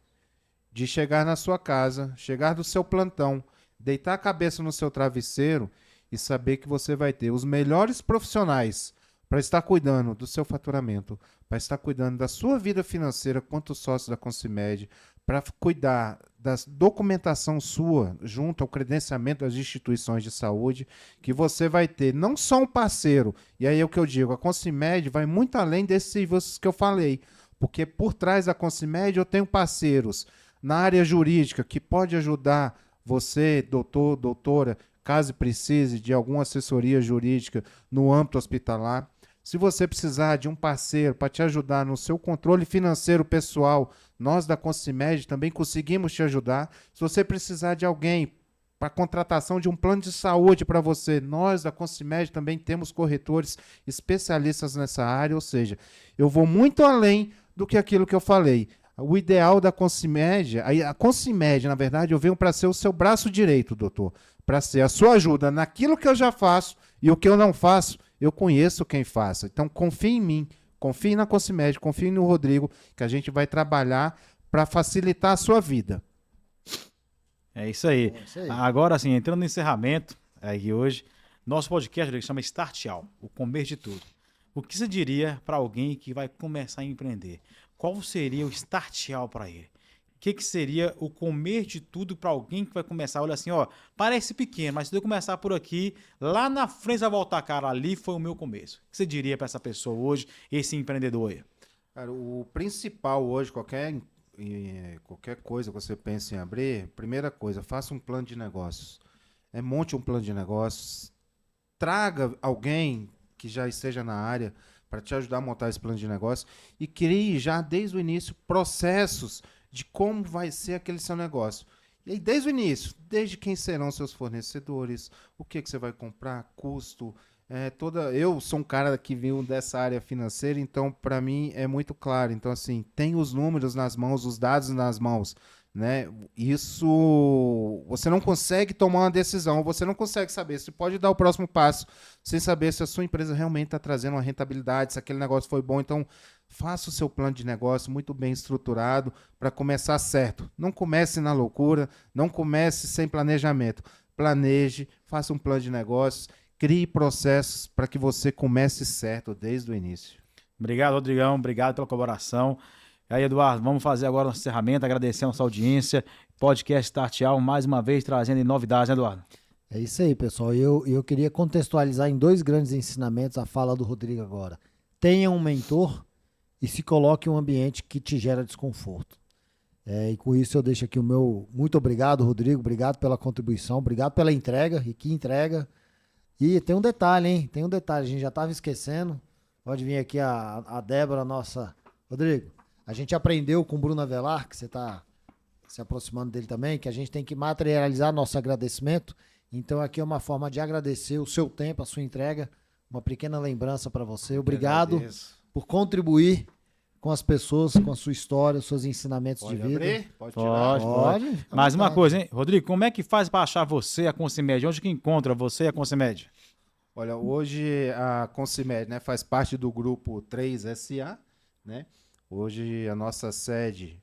de chegar na sua casa, chegar do seu plantão, deitar a cabeça no seu travesseiro e saber que você vai ter os melhores profissionais para estar cuidando do seu faturamento, para estar cuidando da sua vida financeira quanto sócio da Consimed, para cuidar da documentação sua junto ao credenciamento das instituições de saúde, que você vai ter não só um parceiro, e aí é o que eu digo, a Consimed vai muito além desses serviços que eu falei, porque por trás da Consimed eu tenho parceiros na área jurídica que pode ajudar você, doutor, doutora, caso precise de alguma assessoria jurídica no âmbito hospitalar. Se você precisar de um parceiro para te ajudar no seu controle financeiro pessoal, nós da Consimed também conseguimos te ajudar. Se você precisar de alguém para contratação de um plano de saúde para você, nós da Consimed também temos corretores especialistas nessa área, ou seja, eu vou muito além do que aquilo que eu falei. O ideal da Consimed, a Consimed, na verdade, eu venho para ser o seu braço direito, doutor, para ser a sua ajuda naquilo que eu já faço e o que eu não faço, eu conheço quem faça. Então, confie em mim, confie na Consimed, confie no Rodrigo, que a gente vai trabalhar para facilitar a sua vida. É isso aí. É isso aí. Agora, assim, entrando no encerramento, aí hoje, nosso podcast ele chama Startial, o começo de tudo. O que você diria para alguém que vai começar a empreender? Qual seria o Startial para ele? O que seria o comer de tudo para alguém que vai começar? Olha assim, ó, parece pequeno, mas se eu começar por aqui, lá na frente vai voltar, cara, ali foi o meu começo. O que você diria para essa pessoa hoje, esse empreendedor aí? Cara, o principal hoje, qualquer coisa que você pense em abrir, primeira coisa, faça um plano de negócios. Monte um plano de negócios, traga alguém que já esteja na área para te ajudar a montar esse plano de negócio e crie já desde o início processos de como vai ser aquele seu negócio. E aí, desde o início, desde quem serão seus fornecedores, o que você vai comprar, custo, eu sou um cara que veio dessa área financeira, então para mim é muito claro. Então assim, tem os números nas mãos, os dados nas mãos, né? Isso você não consegue tomar uma decisão, você não consegue saber, você pode dar o próximo passo sem saber se a sua empresa realmente está trazendo uma rentabilidade, se aquele negócio foi bom. Então faça o seu plano de negócio muito bem estruturado para começar certo. Não comece na loucura, não comece sem planejamento. Planeje, faça um plano de negócios, crie processos para que você comece certo desde o início. Obrigado, Rodrigão. Obrigado pela colaboração. E aí, Eduardo, vamos fazer agora o encerramento, agradecer a nossa audiência. Podcast Startial, mais uma vez, trazendo novidades, né, Eduardo? É isso aí, pessoal. Eu queria contextualizar em 2 grandes ensinamentos a fala do Rodrigo agora. Tenha um mentor e se coloque em um ambiente que te gera desconforto. E com isso eu deixo aqui o meu muito obrigado, Rodrigo. Obrigado pela contribuição, obrigado pela entrega. E que entrega. E tem um detalhe, hein? Tem um detalhe, a gente já estava esquecendo. Pode vir aqui a Débora, nossa... Rodrigo, a gente aprendeu com o Bruno Avelar, que você está se aproximando dele também, que a gente tem que materializar nosso agradecimento. Então aqui é uma forma de agradecer o seu tempo, a sua entrega, uma pequena lembrança para você. Obrigado por contribuir com as pessoas, com a sua história, os seus ensinamentos Pode de vida. abrir? Pode tirar? Pode. Mais uma coisa, hein? Rodrigo, como é que faz para achar você, a Consimed? Onde que encontra você e a Consimed? Olha, hoje a Consimed, né, faz parte do grupo 3SA, né? Hoje a nossa sede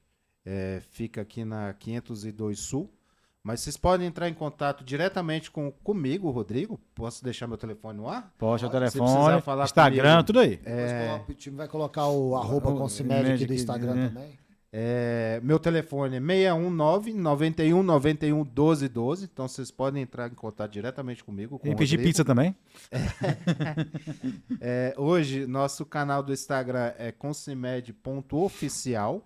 fica aqui na 502 Sul, mas vocês podem entrar em contato diretamente comigo, Rodrigo. Posso deixar meu telefone no ar? Pode, o Se precisar telefone, falar Instagram, comigo, tudo aí. O time vai colocar o arroba Consimed aqui do Instagram também. Meu telefone é 619-9191-1212. Então vocês podem entrar em contato diretamente comigo. Com E o pedir Rodrigo. pizza também? Hoje, nosso canal do Instagram é consimed.oficial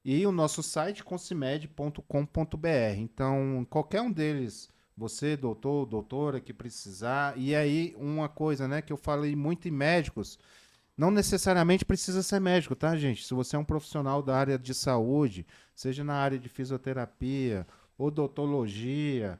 e o nosso site consimed.com.br. Então, qualquer um deles, você, doutor, doutora, que precisar. E aí, uma coisa, né, que eu falei muito em médicos, não necessariamente precisa ser médico, tá, gente? Se você é um profissional da área de saúde, seja na área de fisioterapia, odontologia,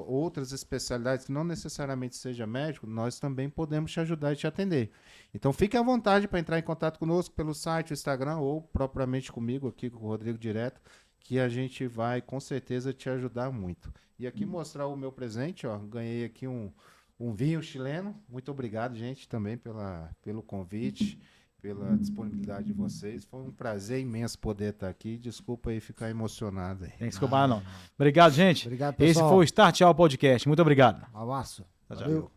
outras especialidades que não necessariamente seja médico, nós também podemos te ajudar e te atender. Então, fique à vontade para entrar em contato conosco pelo site, o Instagram ou propriamente comigo aqui, com o Rodrigo direto, que a gente vai, com certeza, te ajudar muito. E aqui mostrar o meu presente, ó, ganhei aqui um um vinho chileno. Muito obrigado, gente, também pelo convite, pela disponibilidade de vocês. Foi um prazer imenso poder estar aqui. Desculpa aí ficar emocionado aí. Tem que desculpar, não. Obrigado, gente. Obrigado, Esse pessoal. foi o Start All Podcast. Muito obrigado. Abraço. Tchau, tchau. Valeu.